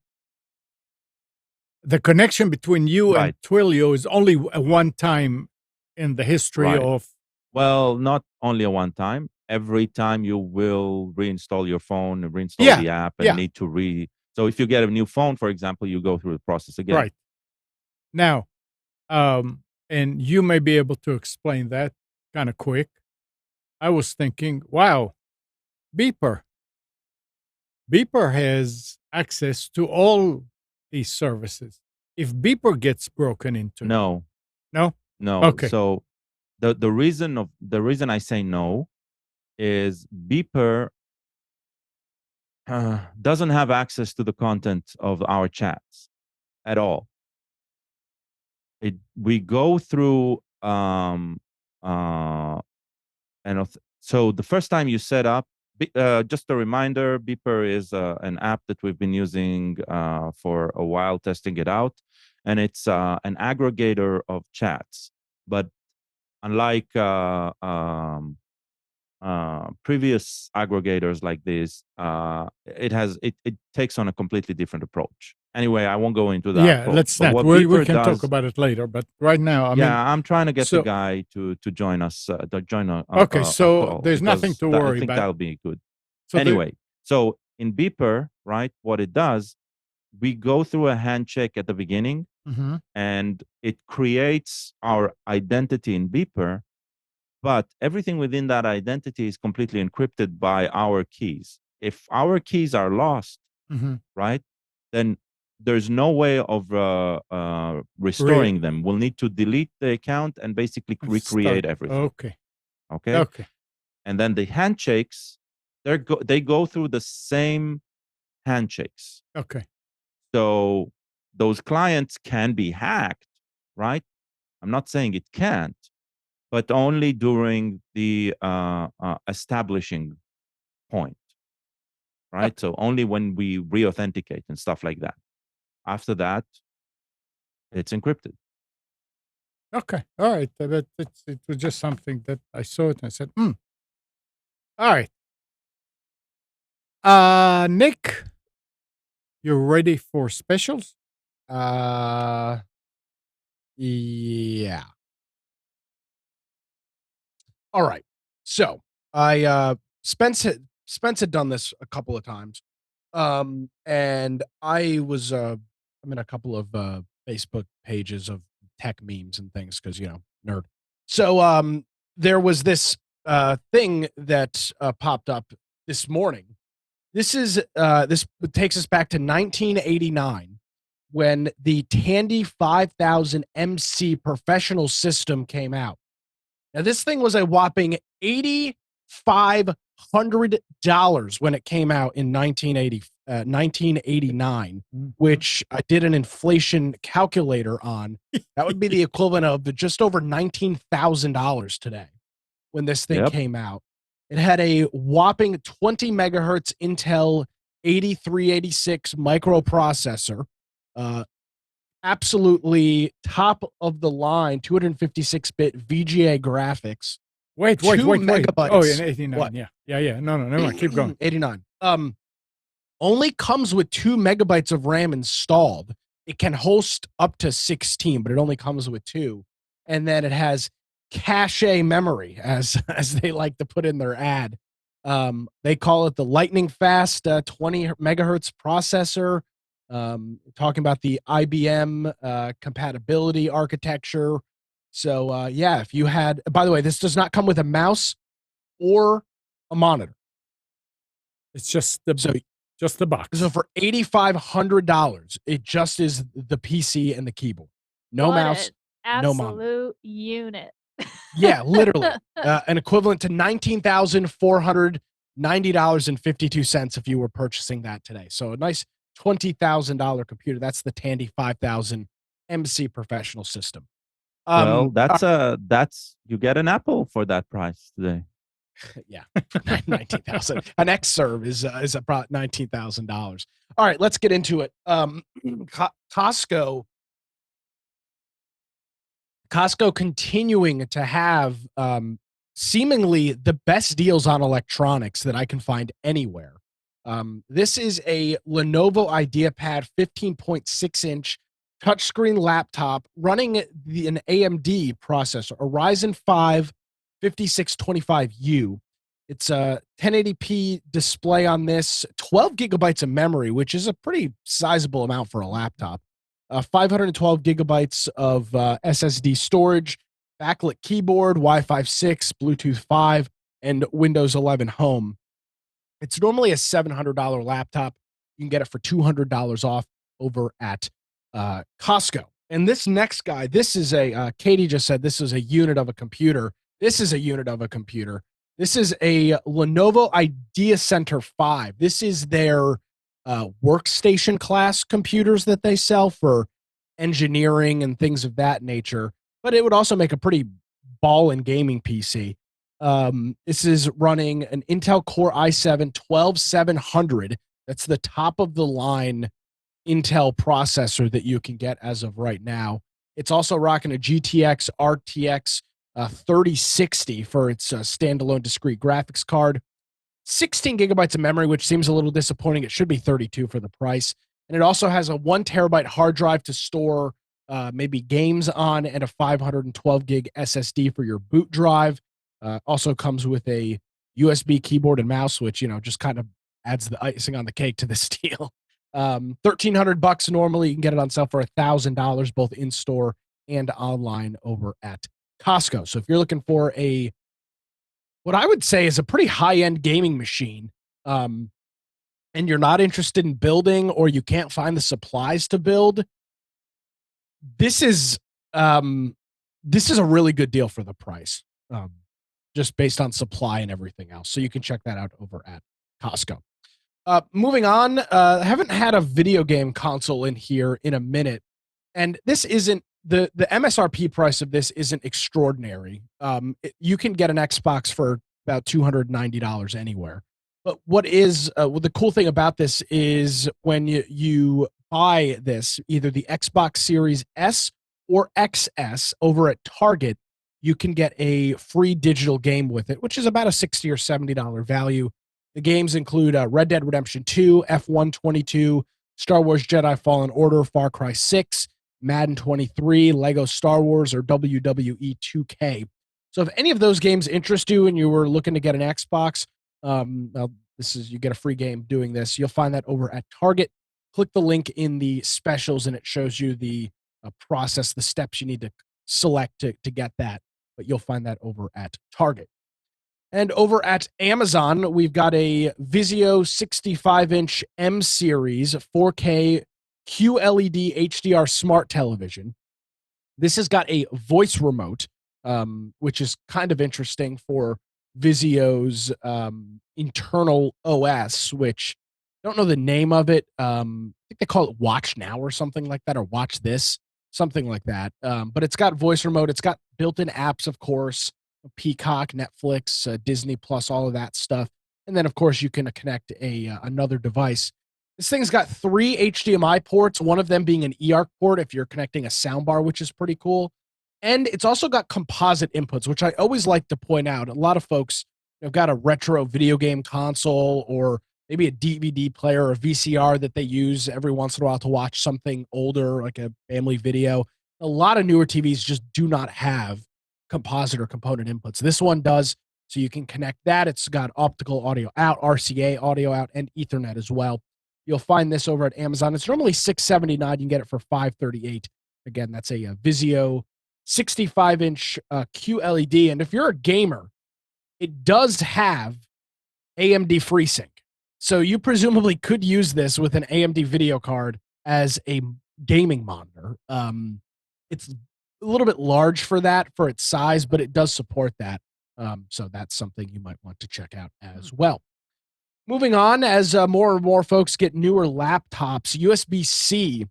the connection between you and Right. Twilio is only a one time in the history Right. of. Well, not only a one time. Every time you will reinstall your phone and reinstall Yeah, the app and yeah. need to So if you get a new phone, for example, you go through the process again. Right. Now, and you may be able to explain that kind of quick. I was thinking, wow, Beeper. Beeper has access to all these services. If Beeper gets broken into, No, no? no. Okay. So the reason I say no is Beeper doesn't have access to the content of our chats at all. We go through so the first time you set up, just a reminder, Beeper is an app that we've been using for a while, testing it out, and it's an aggregator of chats. But unlike previous aggregators like this, it takes on a completely different approach. Anyway, I won't go into that Yeah, approach. let's But not. what We Beeper can talk does, about it later, but right now, I mean, I'm trying to get the so- guy to join us, to join a Okay, a so call, there's nothing because to I worry think about. that'll be good. So Anyway, so in Beeper, right, what it does, we go through a handshake at the beginning, Mhm. and it creates our identity in Beeper, but everything within that identity is completely encrypted by our keys. If our keys are lost, Mhm. right, then there's no way of restoring them. We'll need to delete the account and basically recreate Start. everything. Okay. Okay. Okay. And then the handshakes, they go through the same handshakes. Okay. So those clients can be hacked, right? I'm not saying it can't, but only during the establishing point, right? So only when we re-authenticate and stuff like that. After that, it's encrypted. Okay. All right. It was just something that I saw it and I said, All right. Nick, you ready for specials? Yeah. All right. So I Spence had done this a couple of times. And I'm in a couple of Facebook pages of tech memes and things because nerd. So there was this thing that popped up this morning. This takes us back to 1989 when the Tandy 5000 MC professional system came out. Now, this thing was a whopping $8,500 when it came out in 1989, which I did an inflation calculator on. That would be the equivalent of just over $19,000 today when this thing Yep. came out. It had a whopping 20 megahertz Intel 8386 microprocessor, absolutely top of the line 256-bit VGA graphics. Wait. 2 Oh, megabytes. in 89. What? Yeah. No, never mind. Keep going. 89. Only comes with 2 megabytes of RAM installed. It can host up to 16, but it only comes with 2. And then it has cache memory, as they like to put in their ad. They call it the lightning fast 20 megahertz processor. Talking about the IBM compatibility architecture. So yeah, if you had, by the way, this does not come with a mouse or a monitor. It's just the box. So for $8,500, it just is the PC and the keyboard. No What mouse, an no monitor. absolute unit. Yeah, literally. An equivalent to $19,490.52 if you were purchasing that today. So a nice $20,000 computer. That's the Tandy 5000 MC professional system. Well, that's you get an Apple for that price today. Yeah, 19,000. An X-Serve is about $19,000. All right, let's get into it. Costco continuing to have seemingly the best deals on electronics that I can find anywhere. This is a Lenovo IdeaPad 15.6-inch touchscreen laptop running an AMD processor, a Ryzen 5 5625U. It's a 1080p display on this, 12 gigabytes of memory, which is a pretty sizable amount for a laptop. 512 gigabytes of SSD storage, backlit keyboard, Wi-Fi 6, Bluetooth 5, and Windows 11 Home. It's normally a $700 laptop. You can get it for $200 off over at Costco. And this next guy, this is Katie just said this is a unit of a computer. This is a unit of a computer. This is a Lenovo Idea Center 5. This is their workstation class computers that they sell for engineering and things of that nature. But it would also make a pretty ball-in gaming PC. This is running an Intel Core i7 12700. That's the top of the line Intel processor that you can get as of right now. It's also rocking a GTX RTX 3060 for its standalone discrete graphics card. 16 gigabytes of memory, which seems a little disappointing. It should be 32 for the price. And it also has a 1 terabyte hard drive to store maybe games on, and a 512 gig SSD for your boot drive. Also comes with a USB keyboard and mouse, which, just kind of adds the icing on the cake to this deal. $1,300 normally. You can get it on sale for $1,000, both in store and online over at Costco. So if you're looking for what I would say is a pretty high-end gaming machine, and you're not interested in building, or you can't find the supplies to build, this is a really good deal for the price, just based on supply and everything else. So you can check that out over at Costco. Moving on, I haven't had a video game console in here in a minute, and this isn't the MSRP price of this isn't extraordinary. You can get an Xbox for about $290 anywhere. But what is the cool thing about this is when you buy this, either the Xbox Series S or XS over at Target, you can get a free digital game with it, which is about a $60 or $70 value. The games include Red Dead Redemption 2, F1 22, Star Wars Jedi Fallen Order, Far Cry 6, Madden 23, Lego Star Wars, or WWE 2K. So if any of those games interest you and you were looking to get an Xbox, you get a free game doing this. You'll find that over at Target. Click the link in the specials and it shows you the process, the steps you need to select to get that. But you'll find that over at Target. And over at Amazon, we've got a Vizio 65-inch M Series 4K QLED HDR smart television. This has got a voice remote, which is kind of interesting for Vizio's internal OS, which I don't know the name of it. I think they call it Watch Now or something like that, or Watch This, something like that. But it's got voice remote. It's got built-in apps, of course, Peacock, Netflix, Disney Plus, all of that stuff. And then, of course, you can connect another device. This thing's got 3 HDMI ports, one of them being an eARC port if you're connecting a soundbar, which is pretty cool. And it's also got composite inputs, which I always like to point out. A lot of folks have got a retro video game console, or maybe a DVD player or a VCR that they use every once in a while to watch something older, like a family video. A lot of newer TVs just do not have composite or component inputs. This one does, so you can connect that. It's got optical audio out, RCA audio out, and Ethernet as well. You'll find this over at Amazon. It's normally $679. You can get it for $538. Again, that's a Vizio 65-inch QLED. And if you're a gamer, it does have AMD FreeSync. So you presumably could use this with an AMD video card as a gaming monitor. It's a little bit large for its size, but it does support that. So that's something you might want to check out as well. Moving on, as more and more folks get newer laptops, USB-C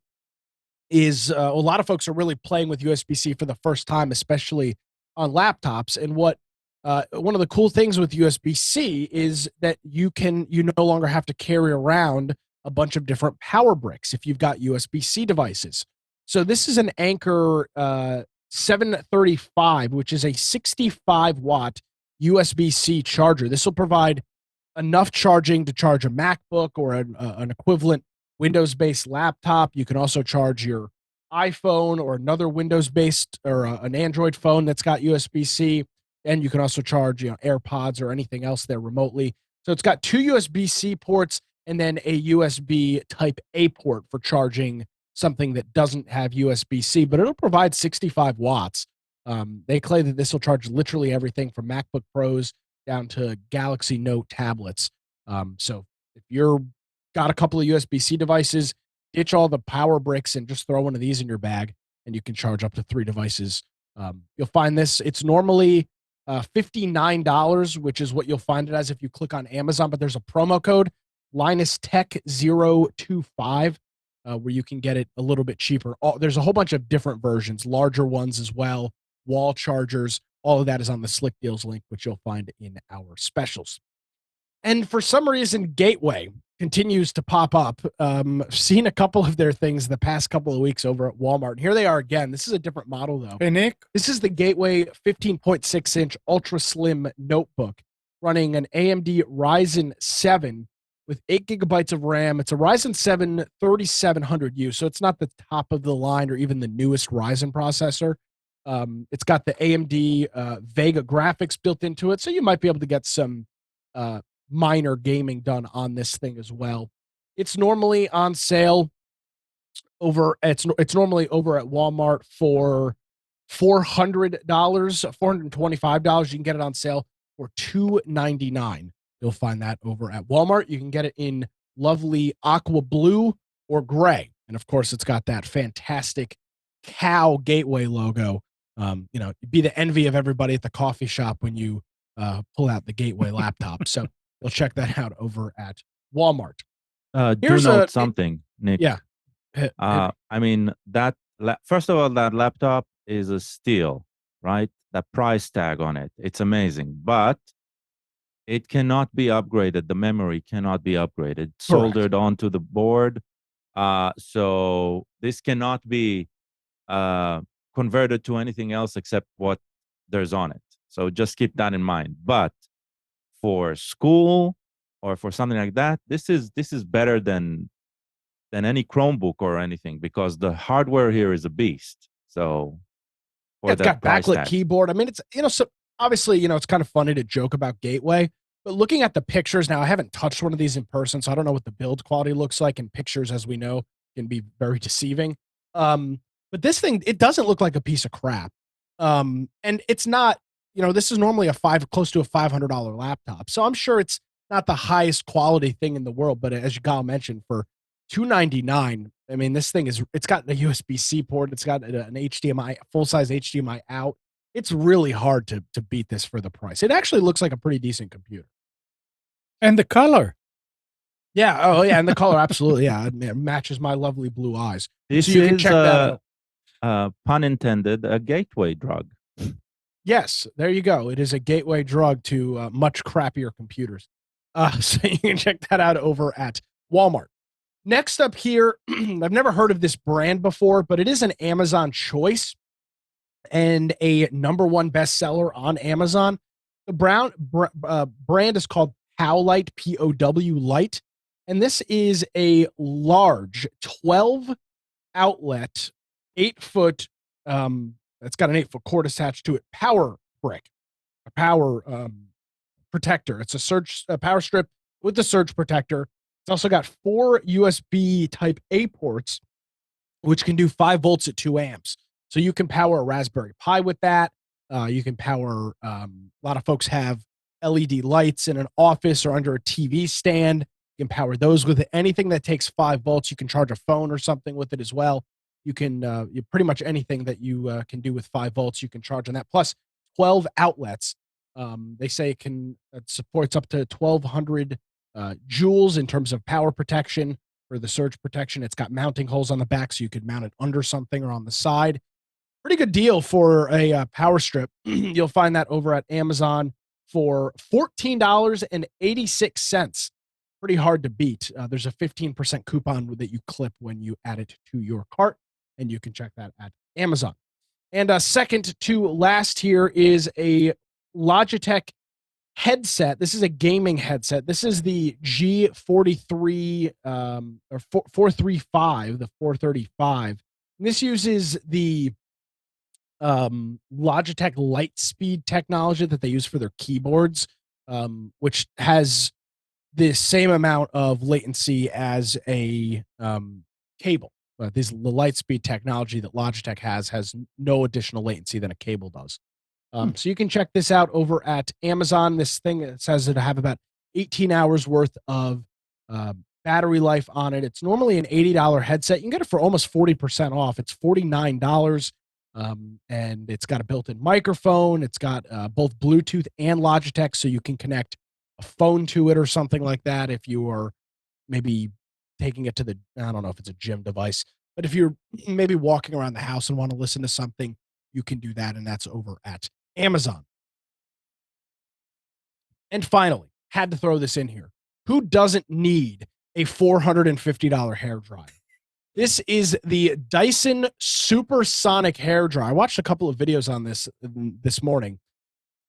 is a lot of folks are really playing with USB-C for the first time, especially on laptops. And what one of the cool things with USB-C is that you no longer have to carry around a bunch of different power bricks if you've got USB-C devices. So this is an Anker 735, which is a 65-watt USB-C charger. This will provide enough charging to charge a MacBook or an equivalent Windows-based laptop. You can also charge your iPhone or another Windows-based or an Android phone that's got USB-C, and you can also charge AirPods or anything else there remotely. So it's got 2 USB-C ports and then a USB Type A port for charging something that doesn't have USB-C, but it'll provide 65 watts. They claim that this will charge literally everything from MacBook Pros down to Galaxy Note tablets. So if you're got a couple of USB-C devices, ditch all the power bricks and just throw one of these in your bag, and you can charge up to 3 devices. You'll find this. It's normally $59, which is what you'll find it as if you click on Amazon, but there's a promo code, Linus Tech 025, where you can get it a little bit cheaper. There's a whole bunch of different versions, larger ones as well, wall chargers. All of that is on the Slick Deals link, which you'll find in our specials. And for some reason, Gateway continues to pop up. Seen a couple of their things the past couple of weeks over at Walmart. And here they are again. This is a different model, though. Hey, Nick. This is the Gateway 15.6-inch ultra slim notebook running an AMD Ryzen 7 with 8 gigabytes of RAM. It's a Ryzen 7 3700U, so it's not the top of the line or even the newest Ryzen processor. It's got the AMD Vega graphics built into it, so you might be able to get some minor gaming done on this thing as well. It's normally on sale it's normally over at Walmart for $400, $425. You can get it on sale for $299. You'll find that over at Walmart. You can get it in lovely aqua blue or gray. And of course, it's got that fantastic cow Gateway logo. It'd be the envy of everybody at the coffee shop when you pull out the Gateway laptop. So you'll check that out over at Walmart. Do note something, Nick. Yeah. I mean, first of all, that laptop is a steal, right? That price tag on it, it's amazing, but it cannot be upgraded. The memory cannot be upgraded, soldered onto the board. So this cannot be converted to anything else except what there's on it. So just keep that in mind. But for school or for something like that, this is better than any Chromebook or anything, because the hardware here is a beast. So it's got backlit keyboard. I mean, it's so obviously it's kind of funny to joke about Gateway, but looking at the pictures now, I haven't touched one of these in person, so I don't know what the build quality looks like. And pictures, as we know, can be very deceiving. But this thing, it doesn't look like a piece of crap. And it's not, this is normally close to a $500 laptop. So I'm sure it's not the highest quality thing in the world, but as Gal mentioned, for $299, I mean, this thing it's got a USB-C port. It's got an HDMI, full-size HDMI out. It's really hard to beat this for the price. It actually looks like a pretty decent computer. And the color. Yeah. Oh, yeah. And the color, absolutely. Yeah. It matches my lovely blue eyes. This so you can is, check that out. Pun intended, a gateway drug. Yes. There you go. It is a gateway drug to much crappier computers. So you can check that out over at Walmart. Next up here, I've never heard of this brand before, but it is an Amazon choice and a #1 bestseller on Amazon. The brand is called Powlight, POW Light, and this is a large 12 outlet, 8-foot. It's got an 8-foot cord attached to it. Power brick, a power protector. It's a power strip with the surge protector. It's also got 4 USB Type A ports, which can do 5 volts at 2 amps. So you can power a Raspberry Pi with that. You can power, a lot of folks have LED lights in an office or under a TV stand. You can power those with anything that takes 5 volts. You can charge a phone or something with it as well. You can, pretty much anything that you can do with 5 volts, you can charge on that. Plus 12 outlets. They say it supports up to 1,200 joules in terms of power protection for the surge protection. It's got mounting holes on the back, so you could mount it under something or on the side. Pretty good deal for a power strip. You'll find that over at Amazon for $14.86. Pretty hard to beat. There's a 15% coupon that you clip when you add it to your cart, and you can check that at Amazon. And second to last here is a Logitech headset. This is a gaming headset. This is the G43 or 435, the 435. This uses the Logitech Lightspeed technology that they use for their keyboards, which has the same amount of latency as a cable. But the Lightspeed technology that Logitech has no additional latency than a cable does. So you can check this out over at Amazon. This thing says it'll have about 18 hours worth of battery life on it. It's normally an $80 headset. You can get it for almost 40% off. It's $49. And it's got a built-in microphone. It's got both Bluetooth and Logitech, so you can connect a phone to it or something like that if you are maybe taking it to the, I don't know if it's a gym device, but if you're maybe walking around the house and want to listen to something, you can do that, and that's over at Amazon. And finally, had to throw this in here. Who doesn't need a $450 hair dryer? This is the Dyson Supersonic hair dryer. I watched a couple of videos on this morning.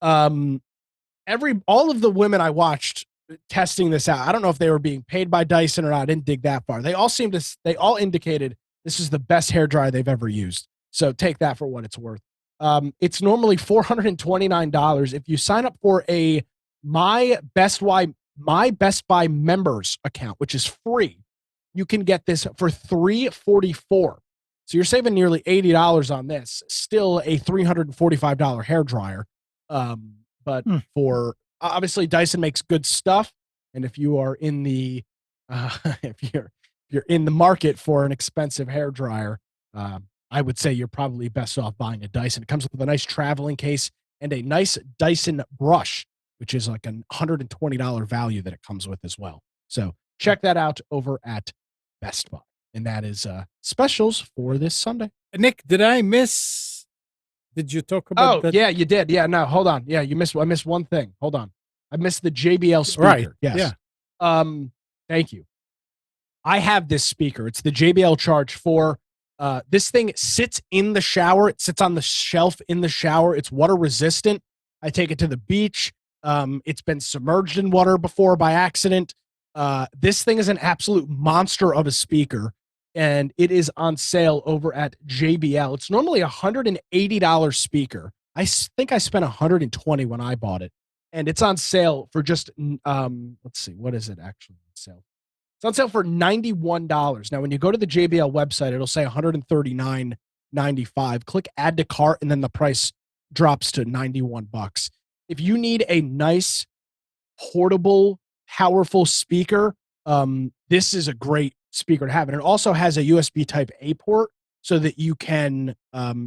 All of the women I watched testing this out, I don't know if they were being paid by Dyson or not. I didn't dig that far. They all indicated this is the best hair dryer they've ever used. So take that for what it's worth. It's normally $429. If you sign up for a My Best Buy members account, which is free, you can get this for $344. So you're saving nearly $80 on this. Still a $345 hair dryer. But for obviously Dyson makes good stuff, and if you are in the if you're in the market for an expensive hair dryer, I would say you're probably best off buying a Dyson. It comes with a nice traveling case and a nice Dyson brush, which is like a $120 value that it comes with as well. So check that out over at Best Buy. And that is specials for this Sunday. Nick, did you talk about that? Yeah, you did. Yeah, no, hold on. Yeah, I missed one thing. Hold on. I missed the JBL speaker. Right. Yes. Yeah. Thank you. I have this speaker. It's the JBL Charge 4. This thing sits in the shower. It sits on the shelf in the shower. It's water resistant. I take it to the beach. It's been submerged in water before by accident. This thing is an absolute monster of a speaker, and it is on sale over at JBL. It's normally a $180 speaker. I think I spent $120 when I bought it, and it's on sale for just let's see, what is it actually on sale? It's on sale for $91. Now, when you go to the JBL website, it'll say $139.95. Click add to cart, and then the price drops to $91. If you need a nice, portable, powerful speaker, this is a great speaker to have. And it also has a USB type A port so that you can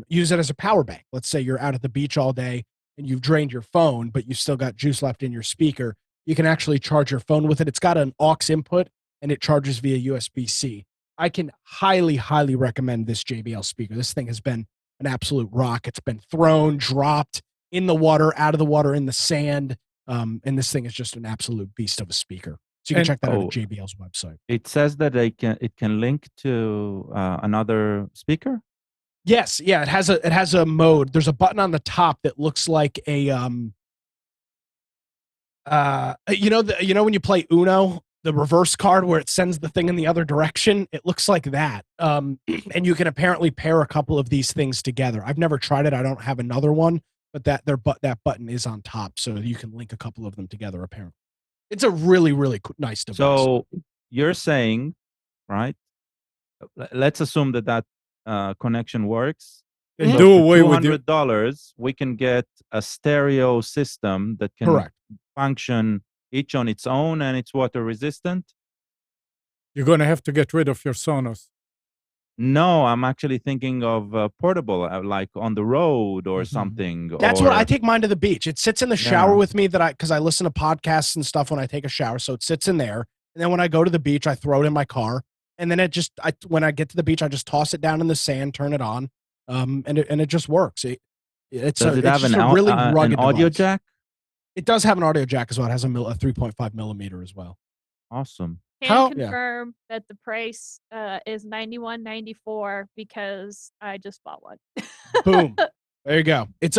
use it as a power bank. Let's say you're out at the beach all day and you've drained your phone, but you've still got juice left in your speaker. You can actually charge your phone with it. It's got an aux input and it charges via USB-C. I can highly, highly recommend this JBL speaker. This thing has been an absolute rock. It's been thrown, dropped in the water, out of the water, in the sand. And this thing is just an absolute beast of a speaker. So you can check that out at JBL's website. It says that it can link to another speaker. Yes, yeah, it has a mode. There's a button on the top that looks like a you know when you play Uno, the reverse card where it sends the thing in the other direction. It looks like that. And you can apparently pair a couple of these things together. I've never tried it. I don't have another one, but that button is on top, so you can link a couple of them together. Apparently, it's a really, really nice device. So you're saying, right? Let's assume that connection works. And So do for away with your $200, we can get a stereo system that can Correct. function each on its own, and it's water resistant. You're going to have to get rid of your Sonos. No, I'm actually thinking of portable, like on the road or Mhm. something. That's what I take mine to the beach. It sits in the shower Yeah. with me because I listen to podcasts and stuff when I take a shower. So it sits in there. And then when I go to the beach, I throw it in my car. And then when I get to the beach, I just toss it down in the sand, turn it on. And it just works. Does Does it have just an a really rugged an audio device. jack? It does have an audio jack as well. It has a 3.5 millimeter as well. Awesome. Can How- Yeah. confirm that the price is $91.94 because I just bought one. Boom. There you go. It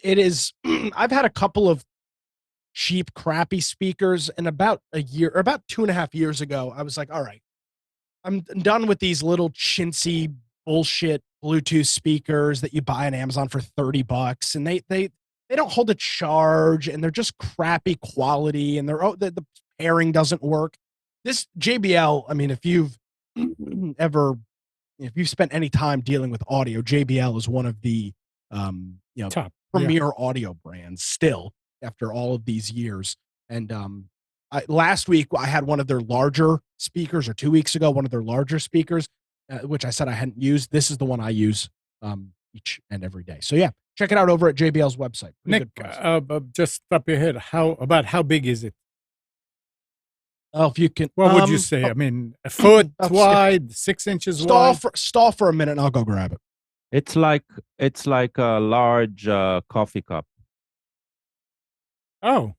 is. I've had a couple of cheap, crappy speakers, and about 2.5 years ago, I was like, all right, I'm done with these little chintzy bullshit Bluetooth speakers that you buy on Amazon for $30, and they don't hold a charge, and they're just crappy quality, and the pairing doesn't work. This JBL, I mean, if you've spent any time dealing with audio, JBL is one of the Top. premier audio brands still after all of these years. And last week I had one of their larger speakers, or 2 weeks ago, one of their larger speakers, which I said I hadn't used. This is the one I use each and every day. So yeah, check it out over at JBL's website. Pretty Nick, just stop your head. How big is it? Oh, if you can, What would you say? I mean, a foot wide, 6 inches wide. Stall for a minute, and I'll go grab it. It's like a large coffee cup, Oh,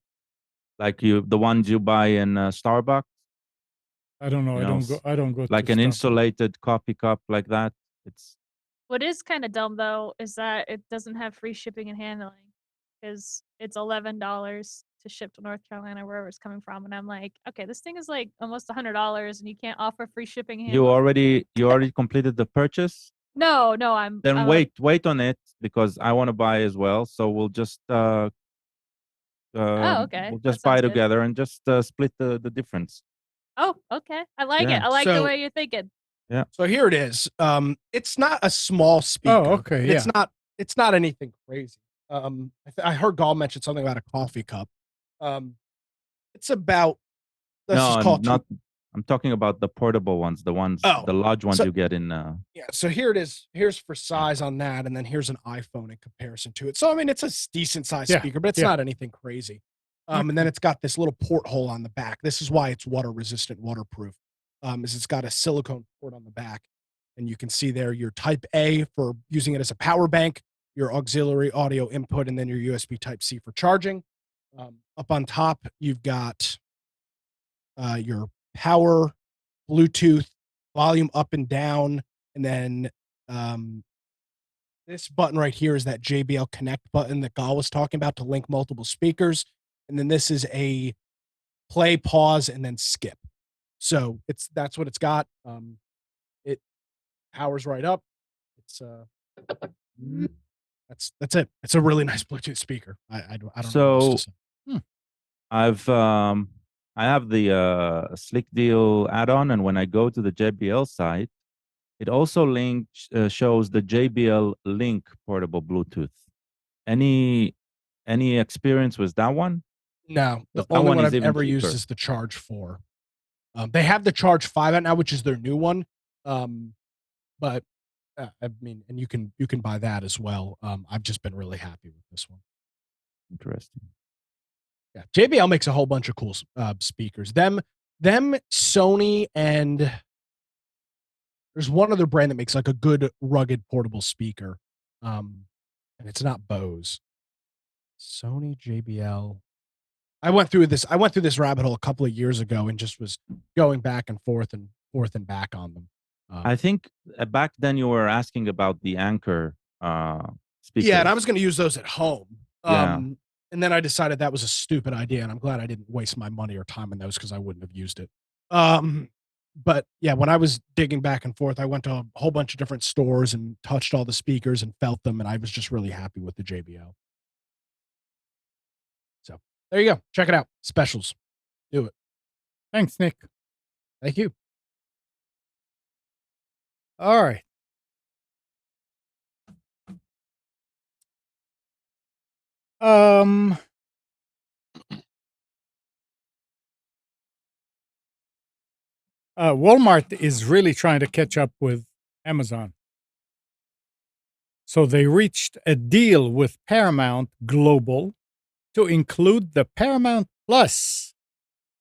like the ones you buy in Starbucks. I don't know. You know, I don't go like to an Starbucks. insulated coffee cup like that. It's What is kind of dumb though is that it doesn't have free shipping and handling, because it's $11 to ship to North Carolina, wherever it's coming from, and I'm like, okay, this thing is like almost $100, and you can't offer free shipping and you handling. already completed the purchase. No, Then wait on it, because I want to buy as well. So we'll just Oh, okay. we'll That just buy sounds good. together and just split the difference. Oh, okay. I like it. Yeah. I like the So- way you're thinking. So here it is. It's not a small speaker. Oh, okay, and It's not anything crazy. I heard Gall mention something about a coffee cup. It's about, let's just call it I'm talking about the portable ones, the large ones so- you get in. Yeah, so here it is. Here's for size on that, and then here's an iPhone in comparison to it. So I mean, it's a decent sized Yeah, speaker, but it's yeah. not anything crazy. And then it's got this little porthole on the back. This is why it's water resistant, waterproof. Is it's got a silicone port on the back, and you can see there your Type A for using it as a power bank, your auxiliary audio input, and then your USB Type C for charging. Up on top, you've got your power, Bluetooth, volume up and down, and then this button right here is that JBL Connect button that Gal was talking about to link multiple speakers, and then this is a play, pause, and then skip. So that's what it's got. It powers right up. It's that's it. It's a really nice Bluetooth speaker. I don't know what else to say. I have the Slick Deal add-on, and when I go to the JBL site, it also shows the JBL Link portable Bluetooth. Any experience with that one? No, the That only one one is I've even ever used cheaper. is the Charge 4. They have the Charge 5 out now, which is their new one. But I mean, and you can buy that as well. I've just been really happy with this one. Interesting. Yeah, JBL makes a whole bunch of cool speakers. Them, Sony, and there's one other brand that makes like a good rugged portable speaker. And it's not Bose. Sony, JBL. I went through this rabbit hole a couple of years ago and just was going back and forth and back on them. I think back then you were asking about the Anchor speakers. Yeah, and I was going to use those at home. Yeah. And then I decided that was a stupid idea, and I'm glad I didn't waste my money or time on those because I wouldn't have used it. But yeah, when I was digging back and forth, I went to a whole bunch of different stores and touched all the speakers and felt them, and I was just really happy with the JBL. So there you go. Check it out. Specials. Do it. Thanks, Nick. Thank you. All right. Walmart is really trying to catch up with Amazon. So they reached a deal with Paramount Global to include the Paramount Plus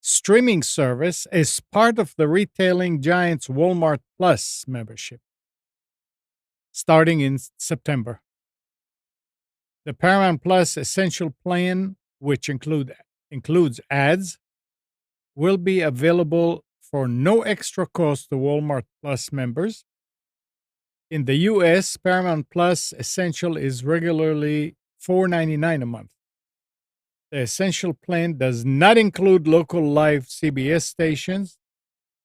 streaming service as part of the retailing giant's Walmart Plus membership, starting in September. The Paramount Plus Essential Plan, which includes ads, will be available for no extra cost to Walmart Plus members. In the US, Paramount Plus Essential is regularly $4.99 a month. The Essential Plan does not include local live CBS stations,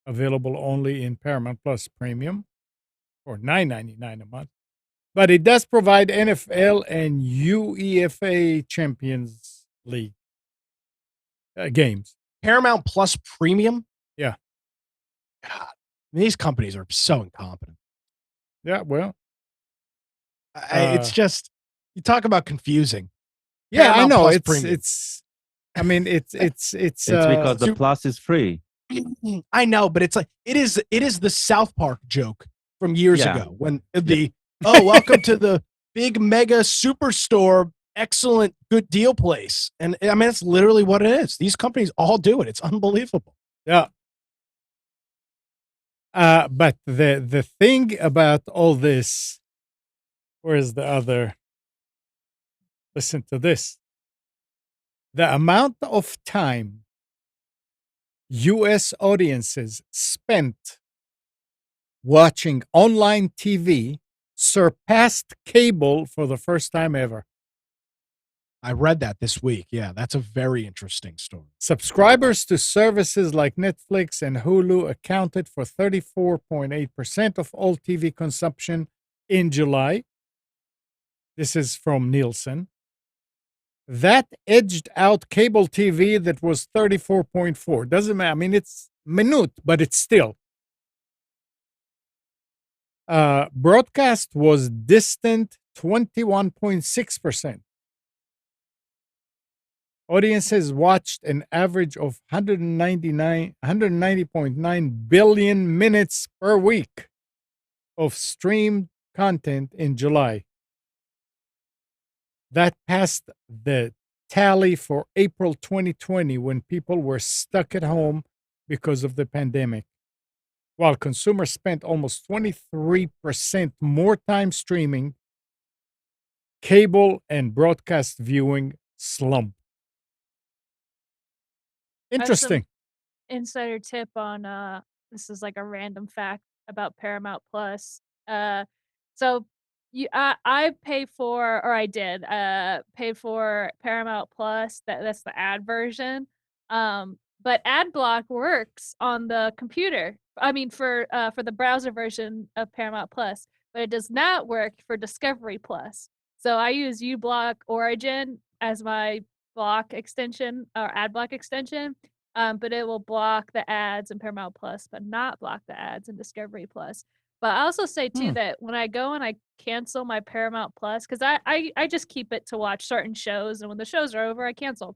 available only in Paramount Plus Premium. or $9.99 a month. But it does provide NFL and UEFA Champions League games. Paramount Plus Premium. Yeah. God, these companies are so incompetent. Yeah, well, It's just, you talk about confusing. yeah, I Paramount know. Plus It's Premium. it's. I mean, it's It's because the plus is free. I know, but it's like it is the South Park joke from years Yeah. ago when welcome to the big mega superstore, excellent good deal place. And I mean, it's literally what it is. These companies all do it. It's unbelievable. Yeah. But the thing about all this, where's the other? Listen to this. The amount of time U.S. audiences spent watching online TV surpassed cable for the first time ever. I read that this week. Yeah, that's a very interesting story. Subscribers to services like Netflix and Hulu accounted for 34.8% of all TV consumption in July. This is from Nielsen. That edged out cable TV that was 34.4. Doesn't matter. I mean, it's minute, but it's still. Broadcast was distant 21.6%. Audiences watched an average of 190.9 billion minutes per week of streamed content in July. That passed the tally for April 2020 when people were stuck at home because of the pandemic. While consumers spent almost 23% more time streaming, cable and broadcast viewing slumped. Interesting. Insider tip on this is like a random fact about Paramount Plus. So I pay for, or I did pay for Paramount Plus. That's the ad version. But ad block works on the computer. I mean for the browser version of Paramount Plus, but it does not work for Discovery Plus. So I use uBlock Origin as my block extension or ad block extension. But it will block the ads in Paramount Plus, but not block the ads in Discovery Plus. But I also say too that when I go and I cancel my Paramount Plus, because I just keep it to watch certain shows, and when the shows are over, I cancel.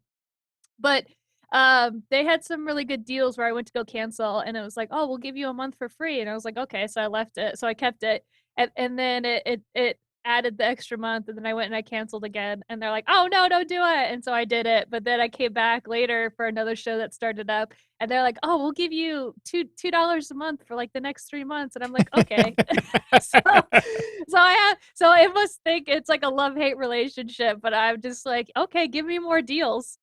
But they had some really good deals where I went to go cancel, and it was like, oh, we'll give you a month for free, and I was like, okay, so I left it, so I kept it, and then it added the extra month, and then I went and I canceled again, and they're like, oh no, don't do it, and so I did it, but then I came back later for another show that started up, and they're like, oh, we'll give you $2 a month for like the next 3 months, and I'm like, okay. so I must think it's like a love-hate relationship, but I'm just like, okay, give me more deals.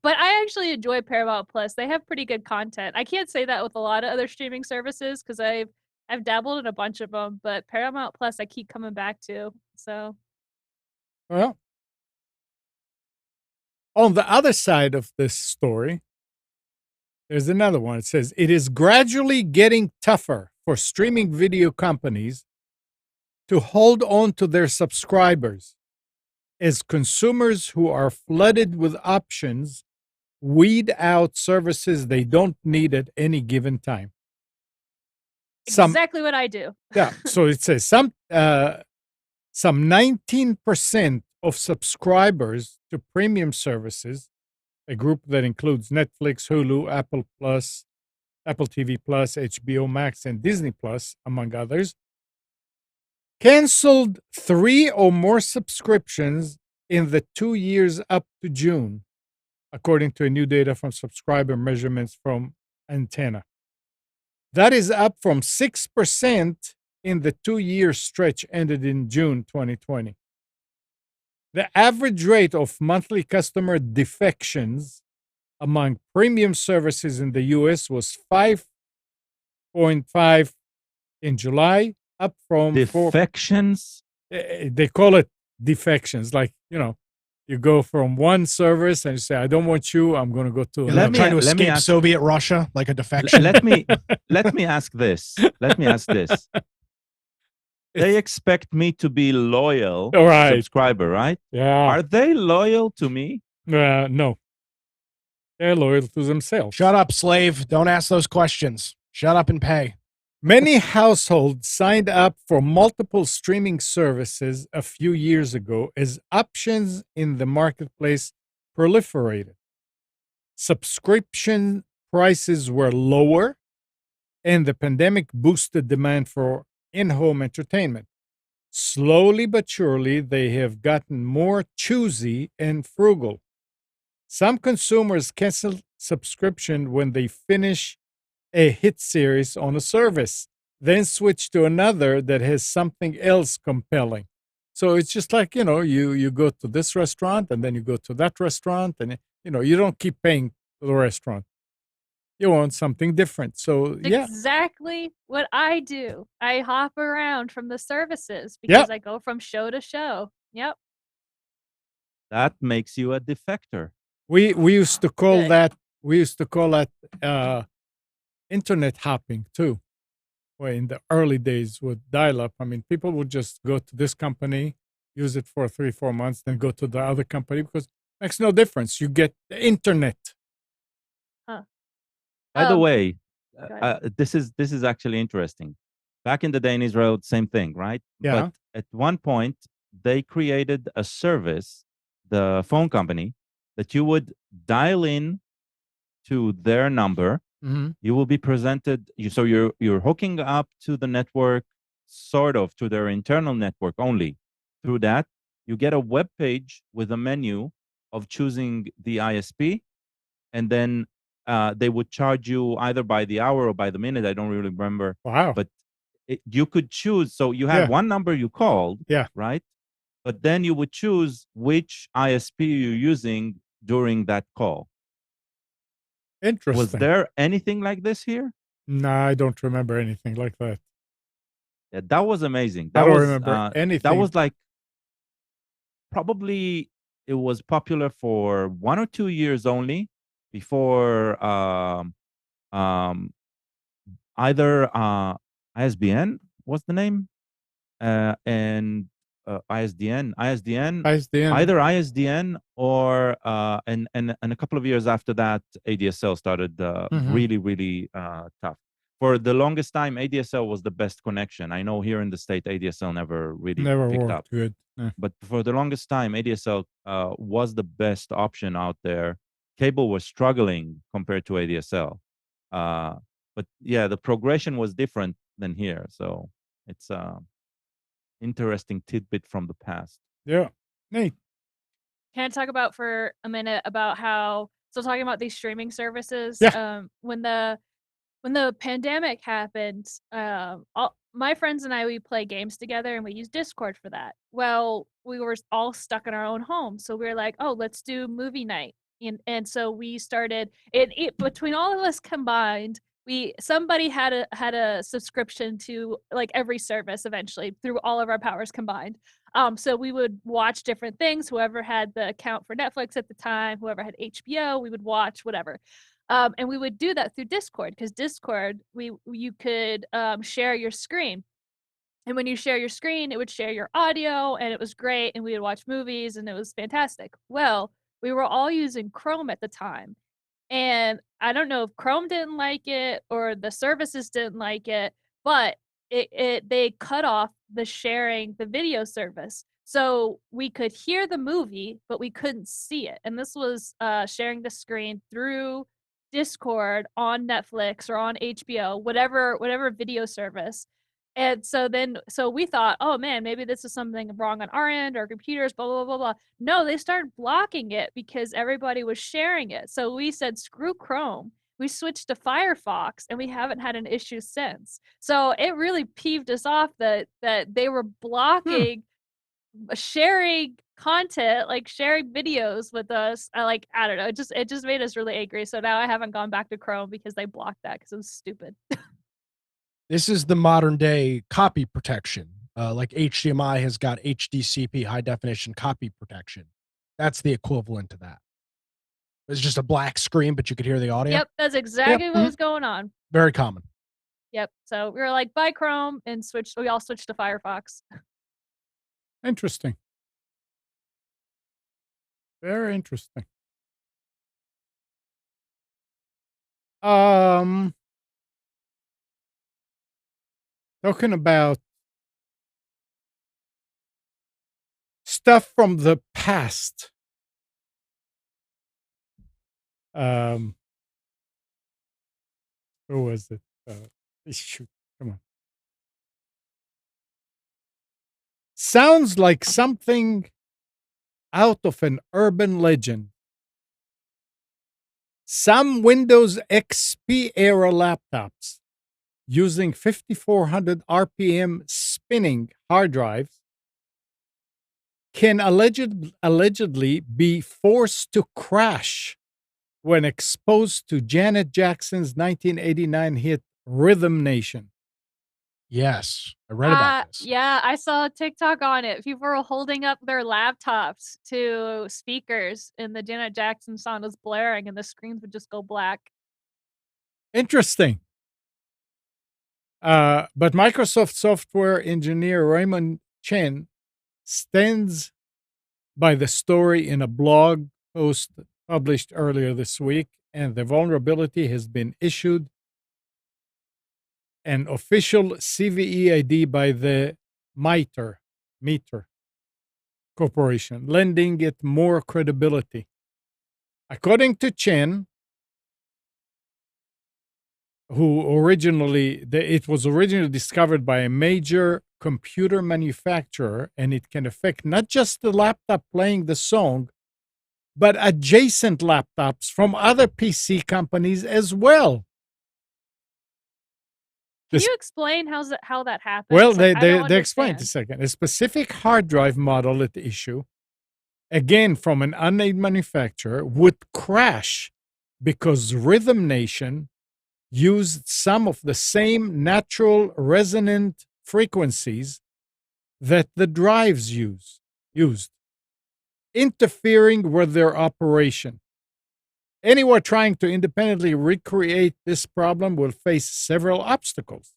But I actually enjoy Paramount Plus. They have pretty good content. I can't say that with a lot of other streaming services because I've dabbled in a bunch of them, but Paramount Plus I keep coming back to. So Well, on the other side of this story, there's another one. It says, it is gradually getting tougher for streaming video companies to hold on to their subscribers as consumers who are flooded with options weed out services they don't need at any given time. exactly what I do. Yeah. So it says some 19% of subscribers to premium services, a group that includes Netflix, Hulu, Apple TV Plus, HBO Max, and Disney Plus, among others, canceled 3 or more subscriptions in the 2 years up to June, according to new data from subscriber measurements from Antenna. That is up from 6% in the 2-year stretch ended in June 2020. The average rate of monthly customer defections among premium services in the U.S. was 5.5 in July, up from Defections? They call it defections. Like, you go from one service and you say, I don't want you, I'm going to go to another. Trying to escape Soviet Russia like a defection. Let me ask this. they expect me to be loyal Right. subscriber, right? Yeah. Are they loyal to me? No. They're loyal to themselves. Shut up, slave. Don't ask those questions. Shut up and pay. Many households signed up for multiple streaming services a few years ago as options in the marketplace proliferated. Subscription prices were lower, and the pandemic boosted demand for in home entertainment. Slowly but surely, they have gotten more choosy and frugal. Some consumers cancel subscription when they finish a hit series on a service, then switch to another that has something else compelling. So it's just like, you go to this restaurant and then you go to that restaurant, and you don't keep paying for the restaurant. You want something different. So yeah. Exactly what I do. I hop around from the services because I go from show to show. Yep. That makes you a defector. We used to call Good. that internet hopping too. Well, in the early days with dial-up, I mean, people would just go to this company, use it for 3-4 months, then go to the other company because it makes no difference. You get the internet. By the way, go ahead. this is actually interesting. Back in the day in Israel, same thing, right? Yeah. But at one point, they created a service, the phone company, that you would dial in to their number. Mm-hmm. You will be presented. So you're hooking up to the network, sort of to their internal network only. Through that, you get a web page with a menu of choosing the ISP, and then they would charge you either by the hour or by the minute. I don't really remember. Wow. But you could choose. So you had one number you called, right? But then you would choose which ISP you're using during that call. Interesting. Was there anything like this here? No, I don't remember anything like that. Yeah, that was amazing. I don't remember anything. That was like, probably it was popular for 1 or 2 years only before either ISBN was the name, and ISDN, either ISDN or and a couple of years after that, ADSL started really tough. For the longest time, ADSL was the best connection. I know here in the state, ADSL never really picked worked up. good. Yeah. But for the longest time, ADSL was the best option out there. Cable was struggling compared to ADSL. But yeah, the progression was different than here. So it's interesting tidbit from the past. Yeah. Neat. Can I talk about for a minute about how, so talking about these streaming services, when the pandemic happened, my friends and I, we play games together and we use Discord for that. Well, we were all stuck in our own home, so we were like, oh, let's do movie night. And so we started it between all of us combined. Somebody had a subscription to like every service eventually through all of our powers combined. So we would watch different things. Whoever had the account for Netflix at the time, whoever had HBO, we would watch whatever. And we would do that through Discord, because Discord, you could share your screen. And when you share your screen, it would share your audio, and it was great. And we would watch movies, and it was fantastic. Well, we were all using Chrome at the time. And I don't know if Chrome didn't like it or the services didn't like it, but they cut off the sharing the video service. So we could hear the movie, but we couldn't see it. And this was sharing the screen through Discord on Netflix or on HBO, whatever video service. And so we thought, oh man, maybe this is something wrong on our end or computers, blah, blah, blah, blah. No, they started blocking it because everybody was sharing it. So we said, screw Chrome. We switched to Firefox, and we haven't had an issue since. So it really peeved us off that they were blocking sharing content, like sharing videos with us. I don't know. It just made us really angry. So now I haven't gone back to Chrome because they blocked that because it was stupid. This is the modern day copy protection. Like HDMI has got HDCP, high definition copy protection. That's the equivalent to that. It's just a black screen, but you could hear the audio. Yep, that's exactly what was going on. Very common. Yep. So we were like, buy Chrome, and we all switched to Firefox. Interesting. Very interesting. Talking about stuff from the past. Who was it? Shoot, come on. Sounds like something out of an urban legend. Some Windows XP era laptops using 5400 RPM spinning hard drives can allegedly be forced to crash when exposed to Janet Jackson's 1989 hit Rhythm Nation. Yes, I read about this. Yeah, I saw a TikTok on it. People were holding up their laptops to speakers, and the Janet Jackson song was blaring, and the screens would just go black. Interesting. But Microsoft software engineer Raymond Chen stands by the story in a blog post published earlier this week, and the vulnerability has been issued an official CVE ID by the Meter Corporation, lending it more credibility. According to Chen, it was originally discovered by a major computer manufacturer, and it can affect not just the laptop playing the song, but adjacent laptops from other PC companies as well. Can you explain how that happens? Well, Like, they explained a second. A specific hard drive model at issue, again from an unnamed manufacturer, would crash because Rhythm Nation used some of the same natural resonant frequencies that the drives used, interfering with their operation. Anyone trying to independently recreate this problem will face several obstacles,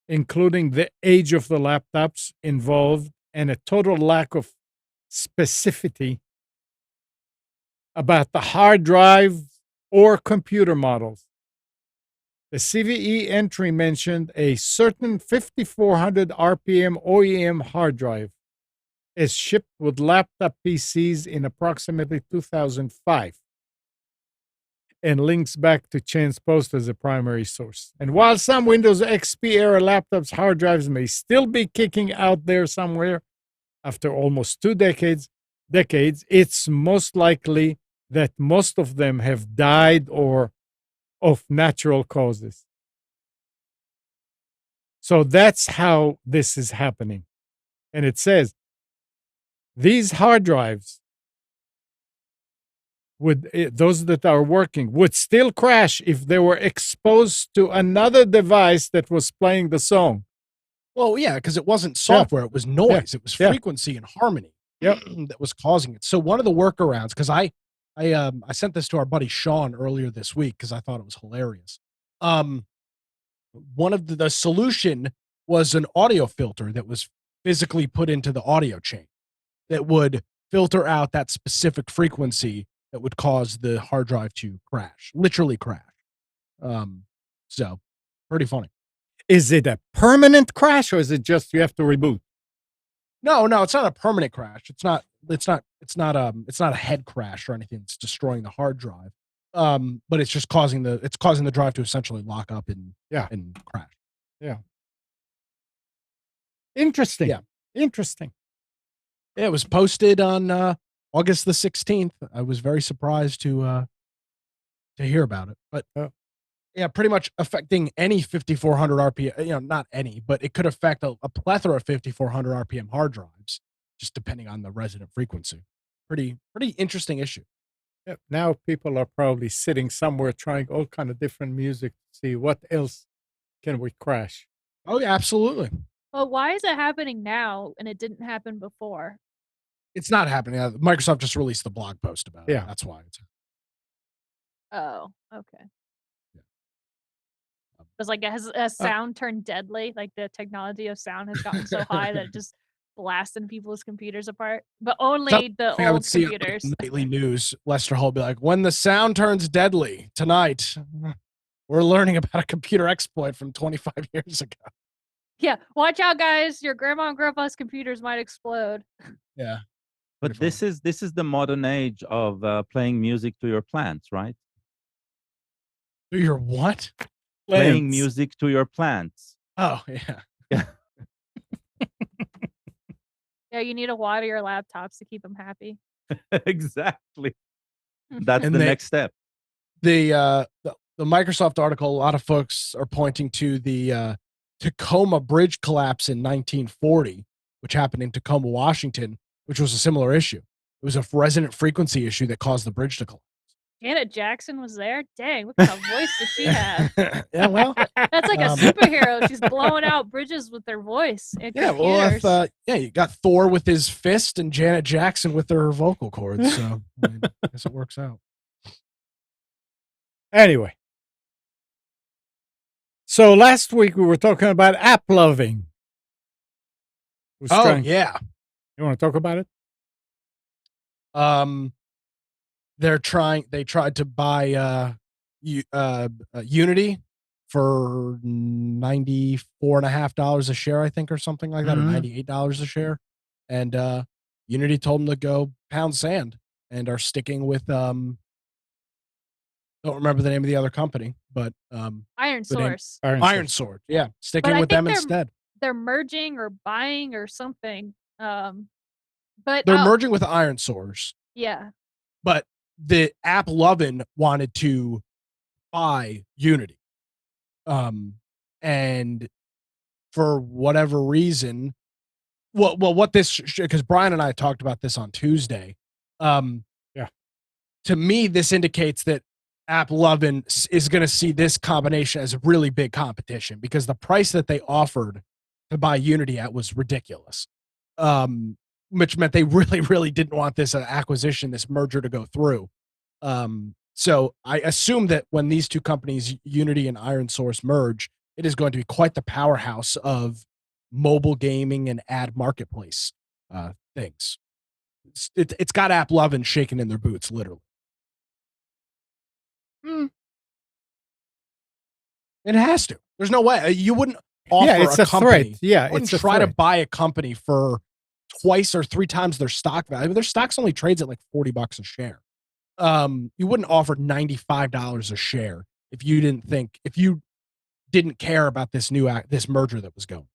including the age of the laptops involved and a total lack of specificity about the hard drive or computer models. The CVE entry mentioned a certain 5400 RPM OEM hard drive is shipped with laptop PCs in approximately 2005 and links back to Chen's post as a primary source. And while some Windows XP era laptops hard drives may still be kicking out there somewhere after almost 2 decades, it's most likely that most of them have died or of natural causes. So that's how this is happening. And it says these hard drives those that are working would still crash if they were exposed to another device that was playing the song. Well, yeah, because it wasn't software; it was noise. It was Yeah. frequency and harmony Yep. that was causing it. So one of the workarounds, because I sent this to our buddy Sean earlier this week because I thought it was hilarious. One of the solution was an audio filter that was physically put into the audio chain that would filter out that specific frequency that would cause the hard drive to crash, literally crash. So pretty funny. Is it a permanent crash or is it just you have to reboot? No, it's not a permanent crash. It's not a head crash or anything. It's destroying the hard drive. But it's just causing the drive to essentially lock up and crash. Yeah. Interesting. Yeah. Interesting. It was posted on August the 16th. I was very surprised to hear about it. But yeah, pretty much affecting any 5400 RPM, not any, but it could affect a plethora of 5400 RPM hard drives, just depending on the resident frequency. Pretty interesting issue. Yeah. Now people are probably sitting somewhere trying all kind of different music to see what else can we crash. Oh yeah, absolutely. Well, why is it happening now and it didn't happen before? It's not happening. Microsoft just released the blog post about it. Yeah. That's why. Oh, okay. It's like has sound turned deadly? Like the technology of sound has gotten so high that it just blasting people's computers apart. But only the I would old see on, like, computers. nightly news. Lester Hull be like, "When the sound turns deadly tonight, we're learning about a computer exploit from 25 years ago." Yeah, watch out, guys! Your grandma and grandpa's computers might explode. Yeah, But this is the modern age of playing music to your plants, right? Do your what? Playing Plants. music to your plants. Oh yeah. Yeah. Yeah, you need to water your laptops to keep them happy. Exactly. That's And the they- next step. The Microsoft article, a lot of folks are pointing to the Tacoma Bridge collapse in 1940, which happened in Tacoma, Washington, which was a similar issue. It was a resonant frequency issue that caused the bridge to collapse. Janet Jackson was there? Dang, what kind of voice does she have? Yeah, well, That's like a superhero. She's blowing out bridges with her voice and yeah, well, computers. you got Thor with his fist and Janet Jackson with her vocal cords, so I guess it works out. Anyway. So last week we were talking about app loving. Who's trying- yeah. You want to talk about it? They tried to buy Unity for $94.50 a share, I think, or something like that, or $98 a share. And Unity told them to go pound sand and are sticking with don't remember the name of the other company, but Iron the name- Source. Iron Sword. Yeah, sticking I with think them instead. They're merging or buying or something. But They're merging with Iron Source, yeah. but the app Lovin wanted to buy Unity. And for whatever reason, what this, because Brian and I talked about this on Tuesday. Yeah. To me, this indicates that App Lovin is going to see this combination as a really big competition because the price that they offered to buy Unity at was ridiculous. Which meant they really, really didn't want this acquisition, this merger to go through. So I assume that when these two companies, Unity and Iron Source, merge, it is going to be quite the powerhouse of mobile gaming and ad marketplace things. It's got App Lovin shaking in their boots, literally. It has to. There's no way you wouldn't offer it's a a company. threat. Yeah, wouldn't it's a try to threat. buy a company for twice or three times their stock value. I mean, their stock's only trades at like $40 a share. You wouldn't offer $95 a share if you didn't care about this this merger that was going.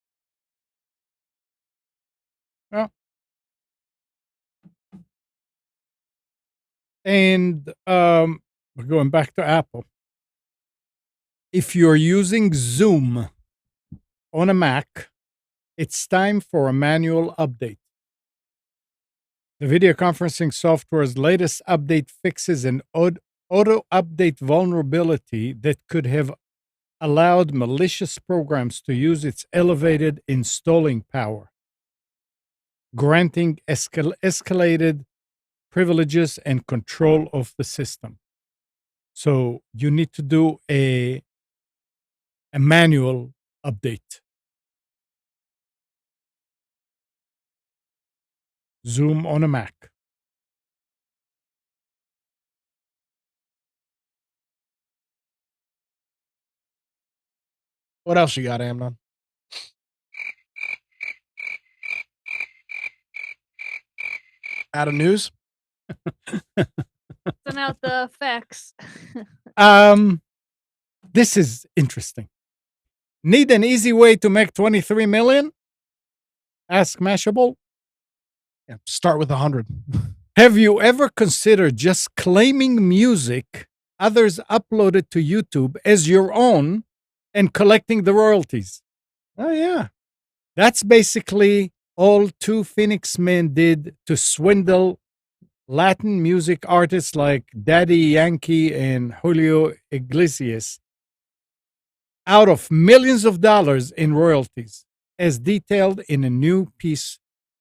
Well, and we're going back to Apple. If you're using Zoom on a Mac, it's time for a manual update. The video conferencing software's latest update fixes an auto update vulnerability that could have allowed malicious programs to use its elevated installing power, granting escalated privileges and control of the system. So you need to do a manual update. Zoom on a Mac. What else you got, Amnon? Out of news? Send out the effects. This is interesting. Need an easy way to make 23 million? Ask Mashable. Yeah, start with 100. Have you ever considered just claiming music others uploaded to YouTube as your own and collecting the royalties? Oh, yeah. That's basically all two Phoenix men did to swindle Latin music artists like Daddy Yankee and Julio Iglesias out of millions of dollars in royalties, as detailed in a new piece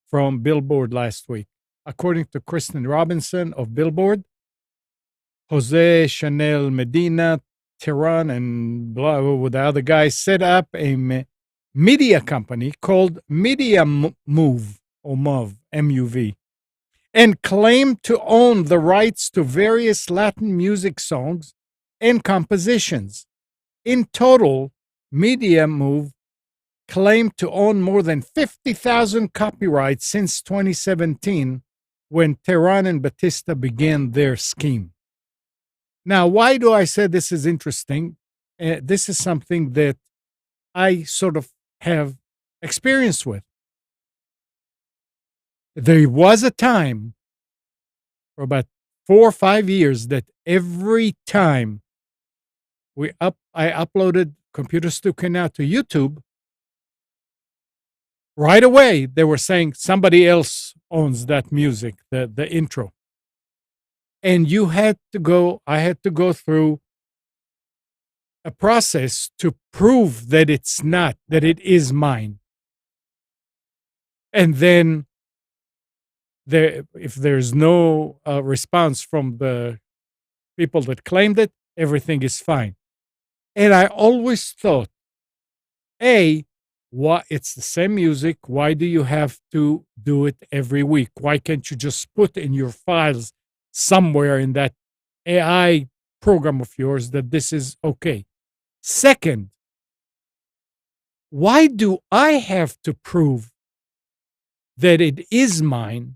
from Billboard last week. According to Kristen Robinson of Billboard, Jose Chanel Medina Tehran and blah, with the other guys, set up a media company called Media Move, or MOV, MUV, and claimed to own the rights to various Latin music songs and compositions. In total, Media Move claimed to own more than 50,000 copyrights since 2017, when Tehran and Batista began their scheme. Now, why do I say this is interesting? This is something that I sort of have experience with. There was a time for about 4 or 5 years that every time I uploaded Computers 2K Now to YouTube, right away they were saying somebody else owns that music, the intro. And I had to go through a process to prove that it's not, that it is mine. And then if there's no response from the people that claimed it, everything is fine. And I always thought, why it's the same music? Why do you have to do it every week? Why can't you just put in your files somewhere in that AI program of yours that this is okay? Second, why do I have to prove that it is mine,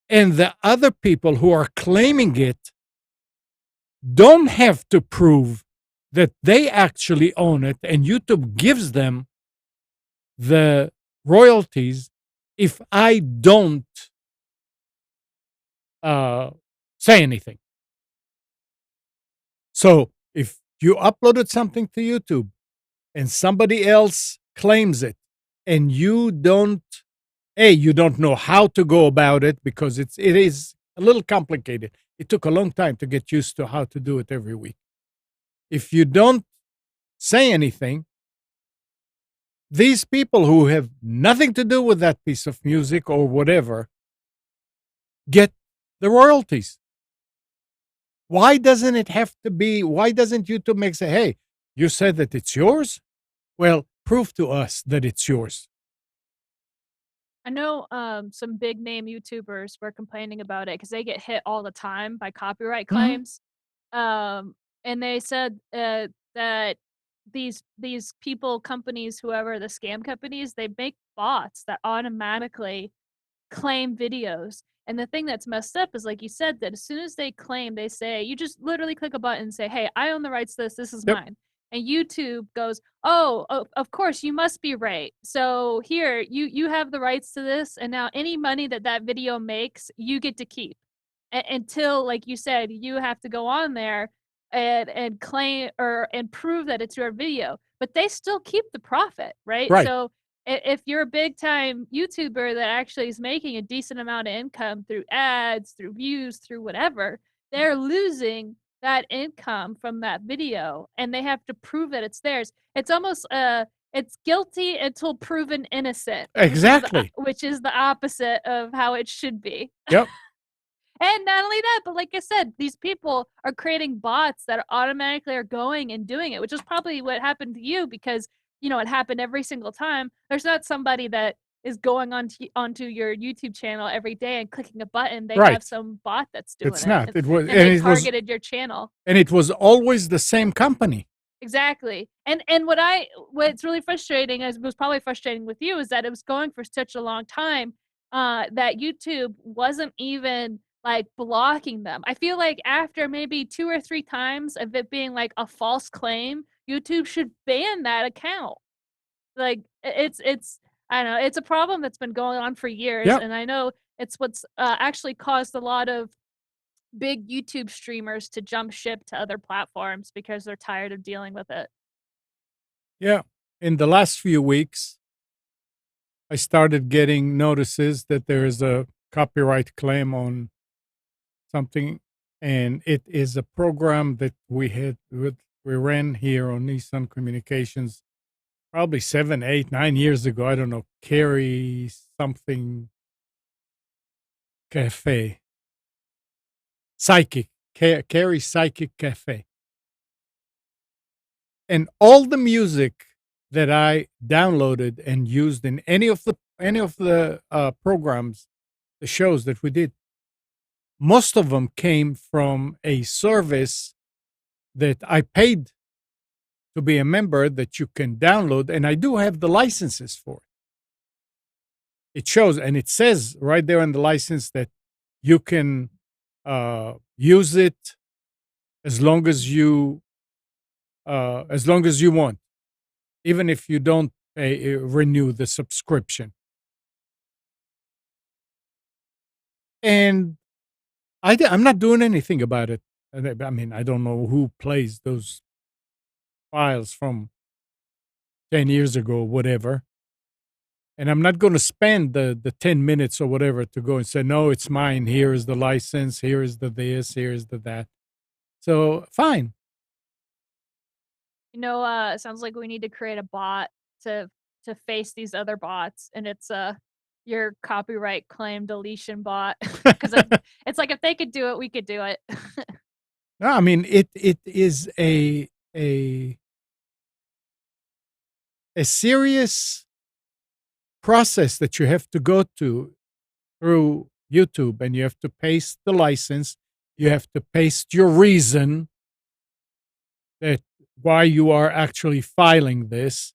and the other people who are claiming it don't have to prove that they actually own it, and YouTube gives them the royalties if I don't say anything? So if you uploaded something to YouTube and somebody else claims it, and you don't know how to go about it, because it is a little complicated. It took a long time to get used to how to do it every week. If you don't say anything, these people who have nothing to do with that piece of music or whatever get the royalties. Why doesn't YouTube make say, hey, you said that it's yours? Well, prove to us that it's yours. I know some big name YouTubers were complaining about it because they get hit all the time by copyright Mhm. claims. And they said that these people, companies, whoever the scam companies, they make bots that automatically claim videos. And the thing that's messed up is, like you said, that as soon as they claim, they say, you just literally click a button and say, hey, I own the rights to this. This is Yep. mine. And YouTube goes, oh, of course, you must be right. So here, you have the rights to this. And now any money that video makes, you get to keep. Until, like you said, you have to go on there and claim and prove that it's your video. But they still keep the profit, right? Right. So if you're a big time YouTuber that actually is making a decent amount of income through ads, through views, through whatever, they're losing that income from that video, and they have to prove that it's theirs. It's almost it's guilty until proven innocent. Exactly. Which is the opposite of how it should be. Yep. And not only that, but like I said, these people are creating bots that automatically are going and doing it, which is probably what happened to you, because it happened every single time. There's not somebody that is going onto your YouTube channel every day and clicking a button. They Right. have some bot that's doing It's it. not. It was, and they targeted your channel. and it was always the same company. Exactly. And what's really frustrating, as was probably frustrating with you, is that it was going for such a long time that YouTube wasn't even like blocking them. I feel like after maybe 2 or 3 times of it being like a false claim, YouTube should ban that account. Like it's I don't know, it's a problem that's been going on for years, Yep. and I know it's what's actually caused a lot of big YouTube streamers to jump ship to other platforms because they're tired of dealing with it. Yeah. In the last few weeks, I started getting notices that there is a copyright claim on something, and it is a program that we ran here on Nissan Communications probably 7, 8, 9 years ago. I don't know, Carry something Cafe. Psychic. Carry Psychic Cafe. And all the music that I downloaded and used in any of the programs, the shows that we did, most of them came from a service that I paid to be a member that you can download, and I do have the licenses for it. It shows and it says right there in the license that you can use it as long as you want, even if you don't renew the subscription. And I'm not doing anything about it. I mean, I don't know who plays those files from 10 years ago, or whatever. And I'm not going to spend the 10 minutes or whatever to go and say, no, it's mine. Here is the license. Here is the this. Here is the that. So fine. It sounds like we need to create a bot to face these other bots, and it's your copyright claim deletion bot. Because it's like if they could do it, we could do it. No, I mean, it is a serious process that you have to go through YouTube, and you have to paste the license. You have to paste your reason that why you are actually filing this.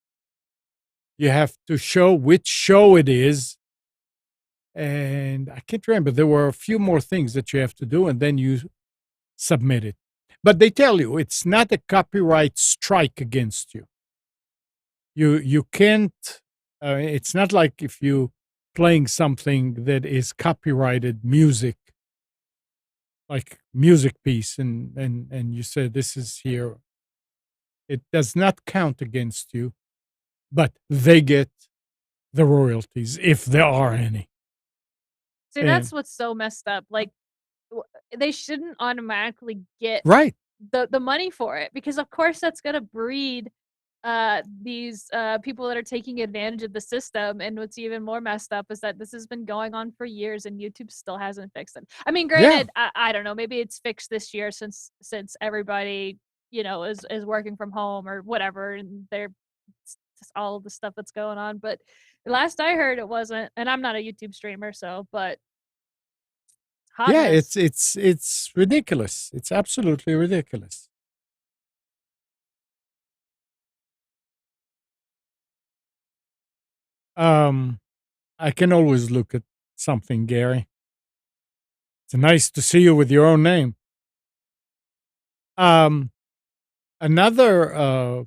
You have to show which show it is. And I can't remember. There were a few more things that you have to do, and then you submit it. But they tell you it's not a copyright strike against you. You can't. It's not like if you playing something that is copyrighted music, like music piece, and you say this is here. It does not count against you, but they get the royalties if there are any. See, that's what's so messed up. Like, they shouldn't automatically get Right. the money for it, because of course that's gonna breed these people that are taking advantage of the system. And what's even more messed up is that this has been going on for years and YouTube still hasn't fixed it. I mean, granted, I don't know, maybe it's fixed this year since everybody is working from home or whatever, and they're just all the stuff that's going on. But last I heard, it wasn't. And I'm not a YouTube streamer, so but yeah, hotness. it's ridiculous. It's absolutely ridiculous. I can always look at something, Gary. It's nice to see you with your own name. Another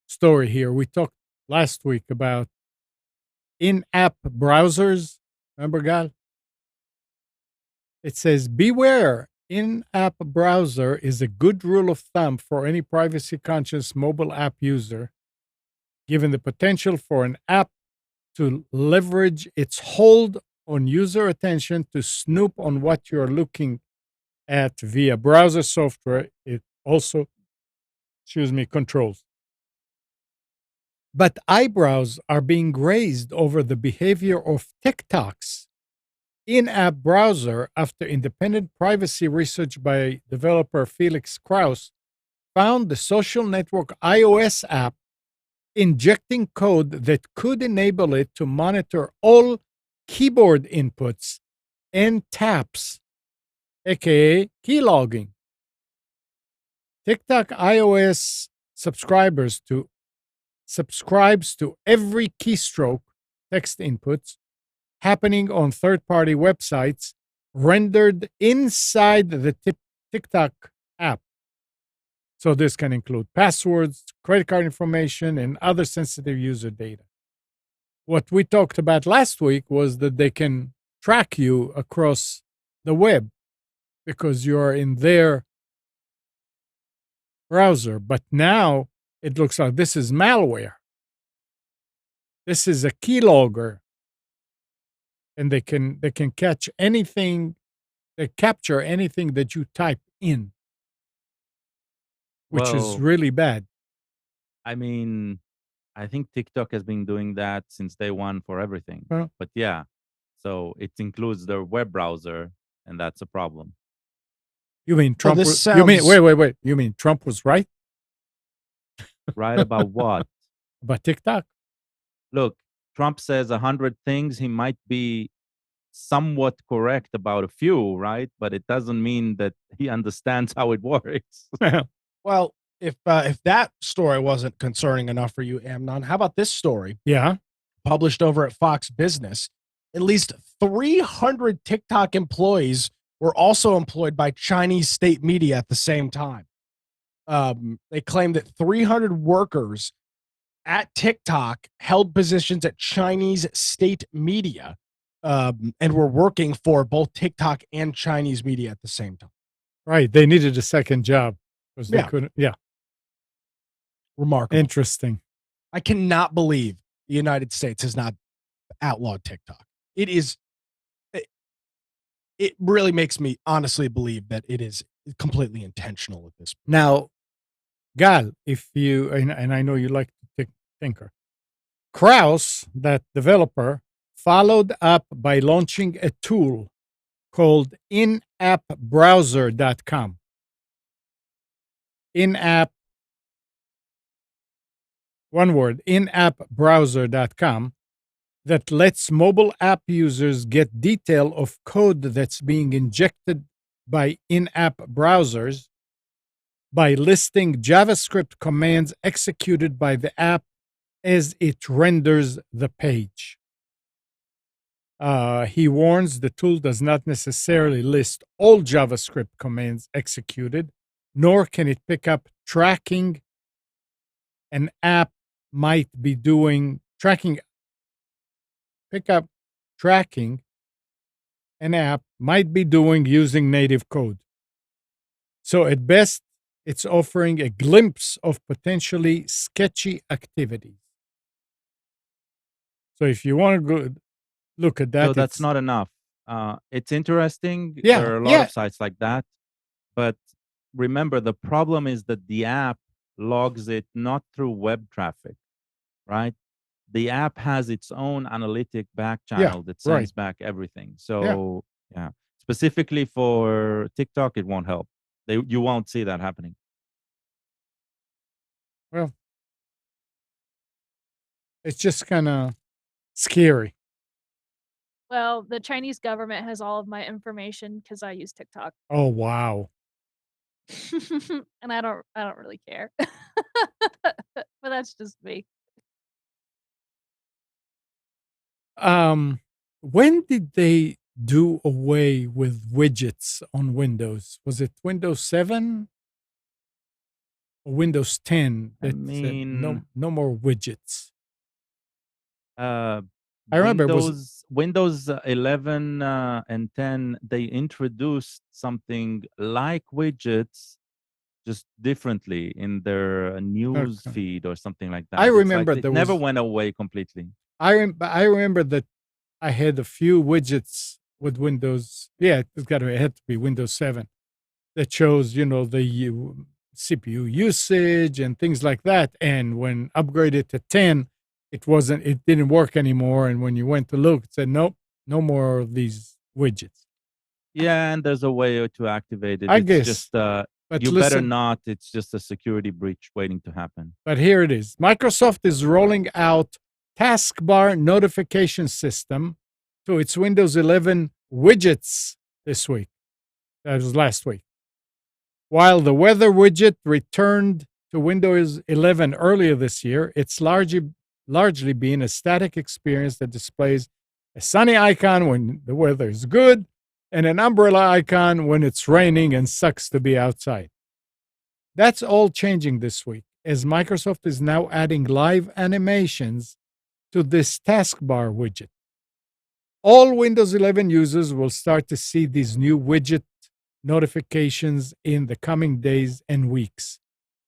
story here. We talked last week about in-app browsers. Remember, Gal? It says, beware, in-app browser is a good rule of thumb for any privacy-conscious mobile app user, given the potential for an app to leverage its hold on user attention to snoop on what you're looking at via browser software. It also, controls. But eyebrows are being raised over the behavior of TikTok's in-app browser after independent privacy research by developer Felix Krause found the social network iOS app injecting code that could enable it to monitor all keyboard inputs and taps, aka keylogging. TikTok iOS subscribes to every keystroke, text inputs, happening on third-party websites rendered inside the TikTok app. So this can include passwords, credit card information, and other sensitive user data. What we talked about last week was that they can track you across the web because you're in their browser. But now it looks like this is malware. This is a keylogger. And they can catch anything, they capture anything that you type in, which is really bad. I mean, I think TikTok has been doing that since day one for everything. But yeah, so it includes their web browser, and that's a problem. You mean Trump? You mean wait? You mean Trump was right? Right about what? But TikTok. Look, Trump says 100 things. He might be somewhat correct about a few, right? But it doesn't mean that he understands how it works. Well, if that story wasn't concerning enough for you, Amnon, how about this story Yeah. published over at Fox Business? At least 300 TikTok employees were also employed by Chinese state media at the same time. They claim that 300 workers at TikTok held positions at Chinese state media, and were working for both TikTok and Chinese media at the same time. Right. They needed a second job because they Yeah. couldn't. Yeah. Remarkable. Interesting. I cannot believe the United States has not outlawed TikTok. It really makes me honestly believe that it is completely intentional at this point. Now, Gal, if you, and I know you like to tinker, Kraus, that developer, followed up by launching a tool called inappbrowser.com. In-app, one word, inappbrowser.com, that lets mobile app users get detail of code that's being injected by in-app browsers by listing JavaScript commands executed by the app as it renders the page. He warns the tool does not necessarily list all JavaScript commands executed, nor can it pick up tracking an app might be doing, tracking an app might be doing using native code. So at best, it's offering a glimpse of potentially sketchy activities. So if you want to go look at that, So that's not enough. It's interesting. Yeah, There are a lot yeah. of sites like that. But remember, the problem is that the app logs it not through web traffic, right? The app has its own analytic back channel that sends back everything. So, yeah, specifically for TikTok, it won't help. You won't see that happening. Well, it's just kind of scary. Well, the Chinese government has all of my information because I use TikTok. Oh wow. And I don't really care. But that's just me. When did they do away with widgets on Windows? Was it Windows 7 or Windows 10 I that said mean, no more widgets? I remember it was Windows 11 and 10, they introduced something like widgets, just differently in their news Okay. feed or something like that. I It's like remember it there never was- went away completely. I remember that I had a few widgets with Windows. Yeah, it had to be Windows 7 that shows, the CPU usage and things like that. And when upgraded to 10, it didn't work anymore. And when you went to look, it said, nope, no more of these widgets. Yeah, and there's a way to activate it. I It's guess. just But you listen, better not. It's just a security breach waiting to happen. But here it is. Microsoft is rolling out taskbar notification system to its Windows 11 widgets this week. That was last week. While the weather widget returned to Windows 11 earlier this year, it's largely been a static experience that displays a sunny icon when the weather is good and an umbrella icon when it's raining and sucks to be outside. That's all changing this week, as Microsoft is now adding live animations to this taskbar widget. All Windows 11 users will start to see these new widget notifications in the coming days and weeks,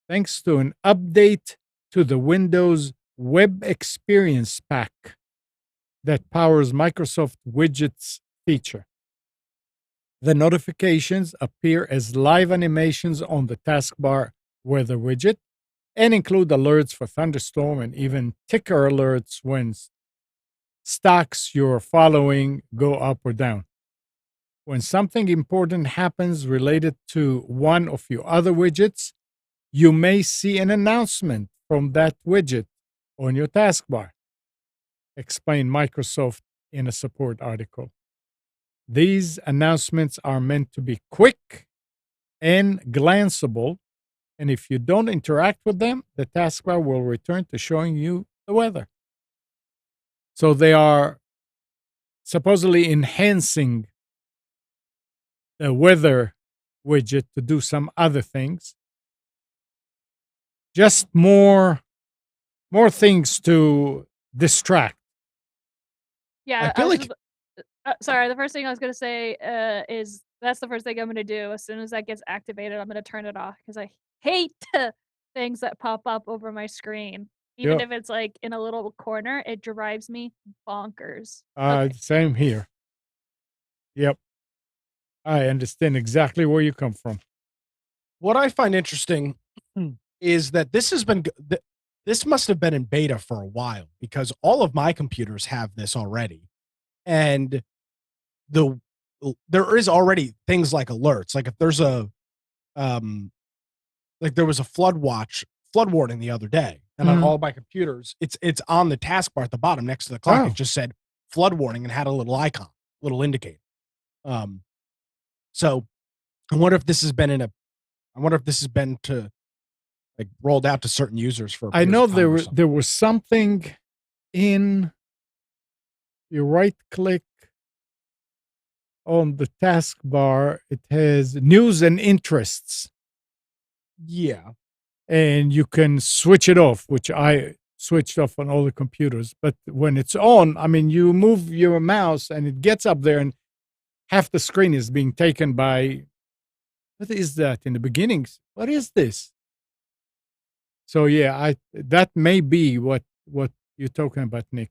thanks to an update to the Windows Web Experience Pack that powers Microsoft Widgets feature. The notifications appear as live animations on the taskbar weather widget and include alerts for thunderstorm and even ticker alerts when stocks you're following go up or down. When something important happens related to one of your other widgets, you may see an announcement from that widget on your taskbar, explained Microsoft in a support article. These announcements are meant to be quick and glanceable, and if you don't interact with them, the taskbar will return to showing you the weather. So they are supposedly enhancing the weather widget to do some other things. Just more things to distract. Yeah, I feel like sorry. The first thing I was gonna say is that's the first thing I'm gonna do as soon as that gets activated. I'm gonna turn it off because I hate things that pop up over my screen. Even Yep. if it's like in a little corner, it drives me bonkers. Okay. Same here. Yep. I understand exactly where you come from. what I find interesting is that this must have been in beta for a while because all of my computers have this already, and the there is already things like alerts. Like if there's a like there was a flood warning the other day, and on Mhm. all my computers, it's on the taskbar at the bottom next to the clock. Oh. It just said flood warning and had a little icon, little indicator. So I wonder if this has been to like rolled out to certain users for. I know there was something in you right click on the taskbar. It has news and interests, Yeah, and you can switch it off, which I switched off on all the computers. But when it's on, I mean, you move your mouse and it gets up there, and half the screen is being taken by what is that in the beginnings? What is this? So yeah, that may be what you're talking about, Nick.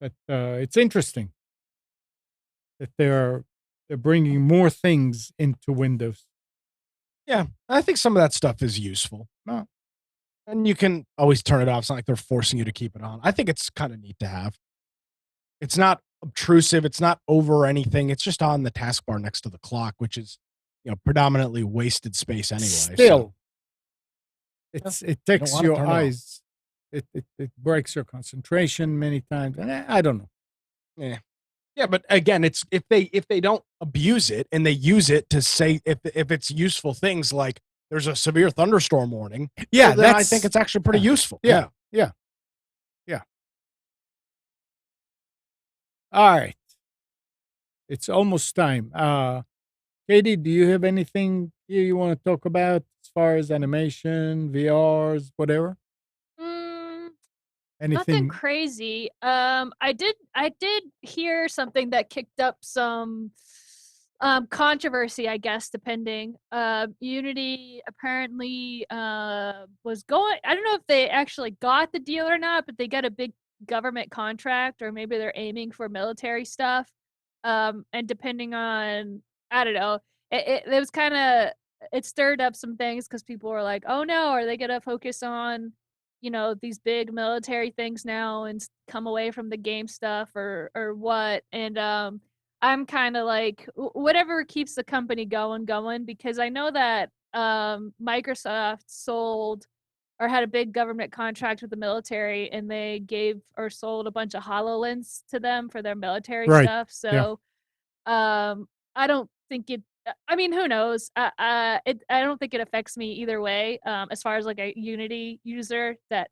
But it's interesting that they're bringing more things into Windows. yeah. I think some of that stuff is useful. Oh. And you can always turn it off. It's not like they're forcing you to keep it on. I think it's kind of neat to have. It's not obtrusive. It's not over anything. It's just on the taskbar next to the clock, which is, predominantly wasted space anyway. Still, so. it takes wanna your turn it off. eyes. It breaks your concentration many times, and I don't know. Yeah, but again, it's if they don't abuse it and they use it to say if it's useful things like there's a severe thunderstorm warning. Yeah, well, then I think it's actually pretty useful. Yeah. All right, it's almost time. Katie, do you have anything here you want to talk about as far as animation, VRs, whatever? Nothing Anything? crazy. I did hear something that kicked up some controversy, I guess, depending. Unity apparently was going. I don't know if they actually got the deal or not, but they got a big government contract, or maybe they're aiming for military stuff. And depending on, I don't know, it was kind of, it stirred up some things because people were like, "Oh no, are they gonna focus on, these big military things now and come away from the game stuff or what?" And I'm kind of like, whatever keeps the company going, because I know that Microsoft sold or had a big government contract with the military, and they gave or sold a bunch of HoloLens to them for their military Right. stuff. Yeah. So I don't think it. I mean, who knows? I don't think it affects me either way. As far as like a Unity user that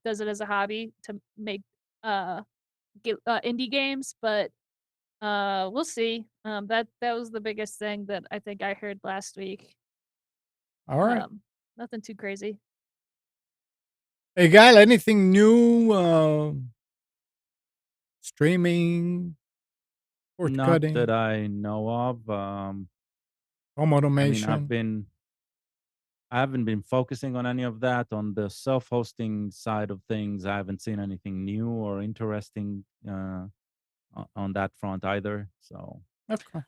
does it as a hobby to make indie games, but we'll see. That was the biggest thing that I think I heard last week. All right. Nothing too crazy. Hey, Gal, anything new? Streaming, cord Not cutting, that I know of. home I mean, automation. I haven't been focusing on any of that. On the self-hosting side of things, I haven't seen anything new or interesting on that front either. So Okay.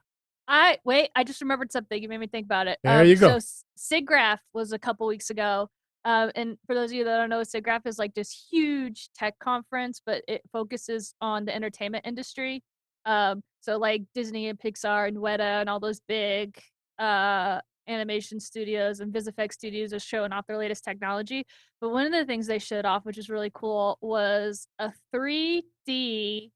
I just remembered something. You made me think about it. There you go. So SIGGRAPH was a couple weeks ago. And for those of you that don't know, SIGGRAPH is like this huge tech conference, but it focuses on the entertainment industry. So like Disney and Pixar and Weta and all those big animation studios and VisFX studios are showing off their latest technology. But one of the things they showed off, which is really cool, was a 3D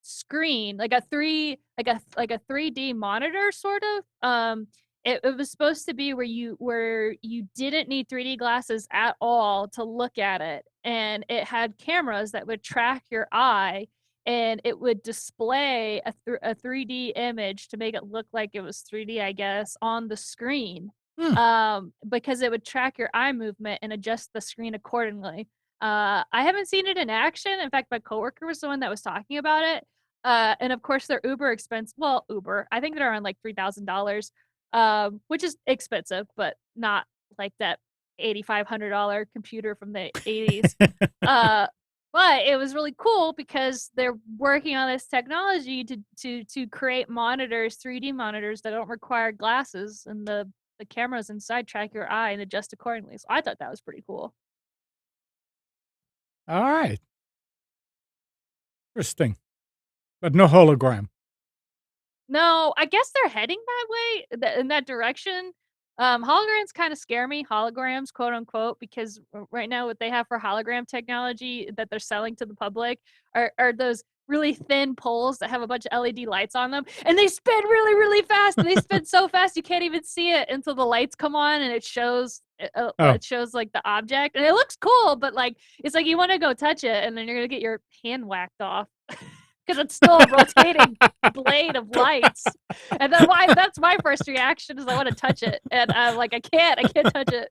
screen, like a 3D monitor sort of. It was supposed to be where you didn't need 3D glasses at all to look at it, and it had cameras that would track your eye, and it would display a 3D image to make it look like it was 3D, I guess, on the screen. Because it would track your eye movement and adjust the screen accordingly. I haven't seen it in action. In fact, my coworker was the one that was talking about it. And of course, they're uber expensive. Well, Uber. I think they're around like $3,000, which is expensive, but not like that $8,500 computer from the 80s. But it was really cool because they're working on this technology to create monitors, 3D monitors that don't require glasses, and the cameras inside track your eye and adjust accordingly. So I thought that was pretty cool. All right. Interesting. But no hologram. No, I guess they're heading that way, in that direction. Holograms kind of scare me, holograms, quote unquote, because right now what they have for hologram technology that they're selling to the public are those really thin poles that have a bunch of LED lights on them, and they spin really, really fast. And they spin so fast you can't even see it until the lights come on and it shows. It shows like the object, and it looks cool, but like it's like you want to go touch it, and then you're gonna get your hand whacked off. Because it's still a rotating blade of lights. And then that's my first reaction is I want to touch it. And I'm like, I can't touch it.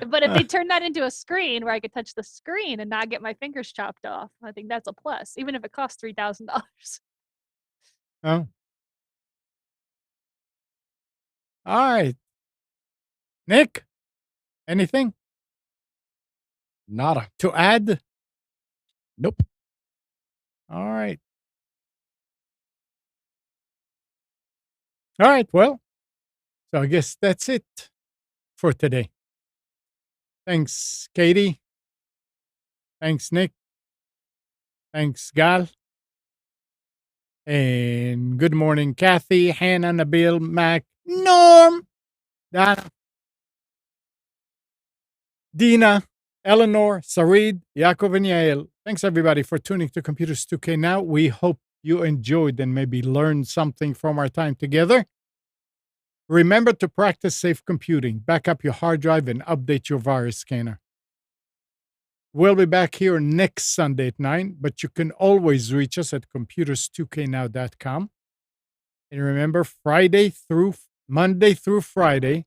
But if they turn that into a screen where I could touch the screen and not get my fingers chopped off, I think that's a plus, even if it costs $3,000. Oh. All right. Nick, anything Nada. to add? Nope. All right. All right. Well, so I guess that's it for today. Thanks, Katie. Thanks, Nick. Thanks, Gal. And good morning, Kathy, Hannah, Nabil, Mac, Norm, Dana, Dina, Eleanor, Sarid, Yaakov, and Yael. Thanks, everybody, for tuning to Computers 2K Now. We hope you enjoyed and maybe learned something from our time together. Remember to practice safe computing. Back up your hard drive and update your virus scanner. We'll be back here next Sunday at 9, but you can always reach us at computers2know.com. And remember, Monday through Friday,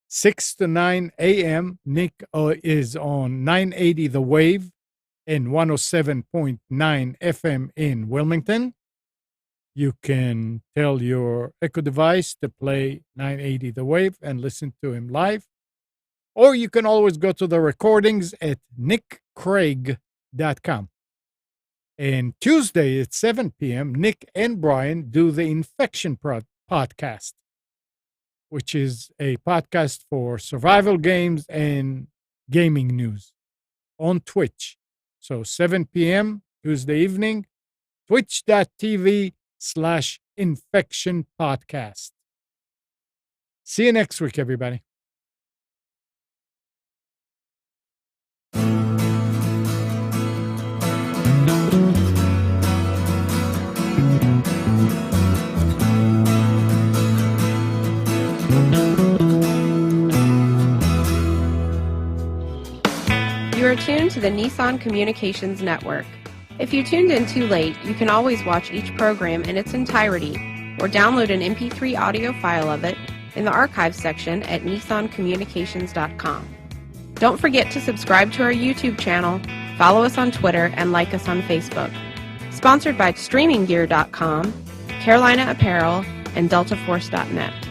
6 to 9 a.m., Nick is on 980 The Wave and 107.9 FM in Wilmington. You can tell your Echo device to play 980 The Wave and listen to him live. Or you can always go to the recordings at nickcraig.com. And Tuesday at 7 p.m., Nick and Brian do the Infection Podcast, which is a podcast for survival games and gaming news on Twitch. So 7 p.m. Tuesday evening, twitch.tv/Infection Podcast. See you next week, everybody. You are tuned to the Nissan Communications Network. If you tuned in too late, you can always watch each program in its entirety or download an MP3 audio file of it in the archives section at nissancommunications.com. Don't forget to subscribe to our YouTube channel, follow us on Twitter, and like us on Facebook. Sponsored by StreamingGear.com, Carolina Apparel, and DeltaForce.net.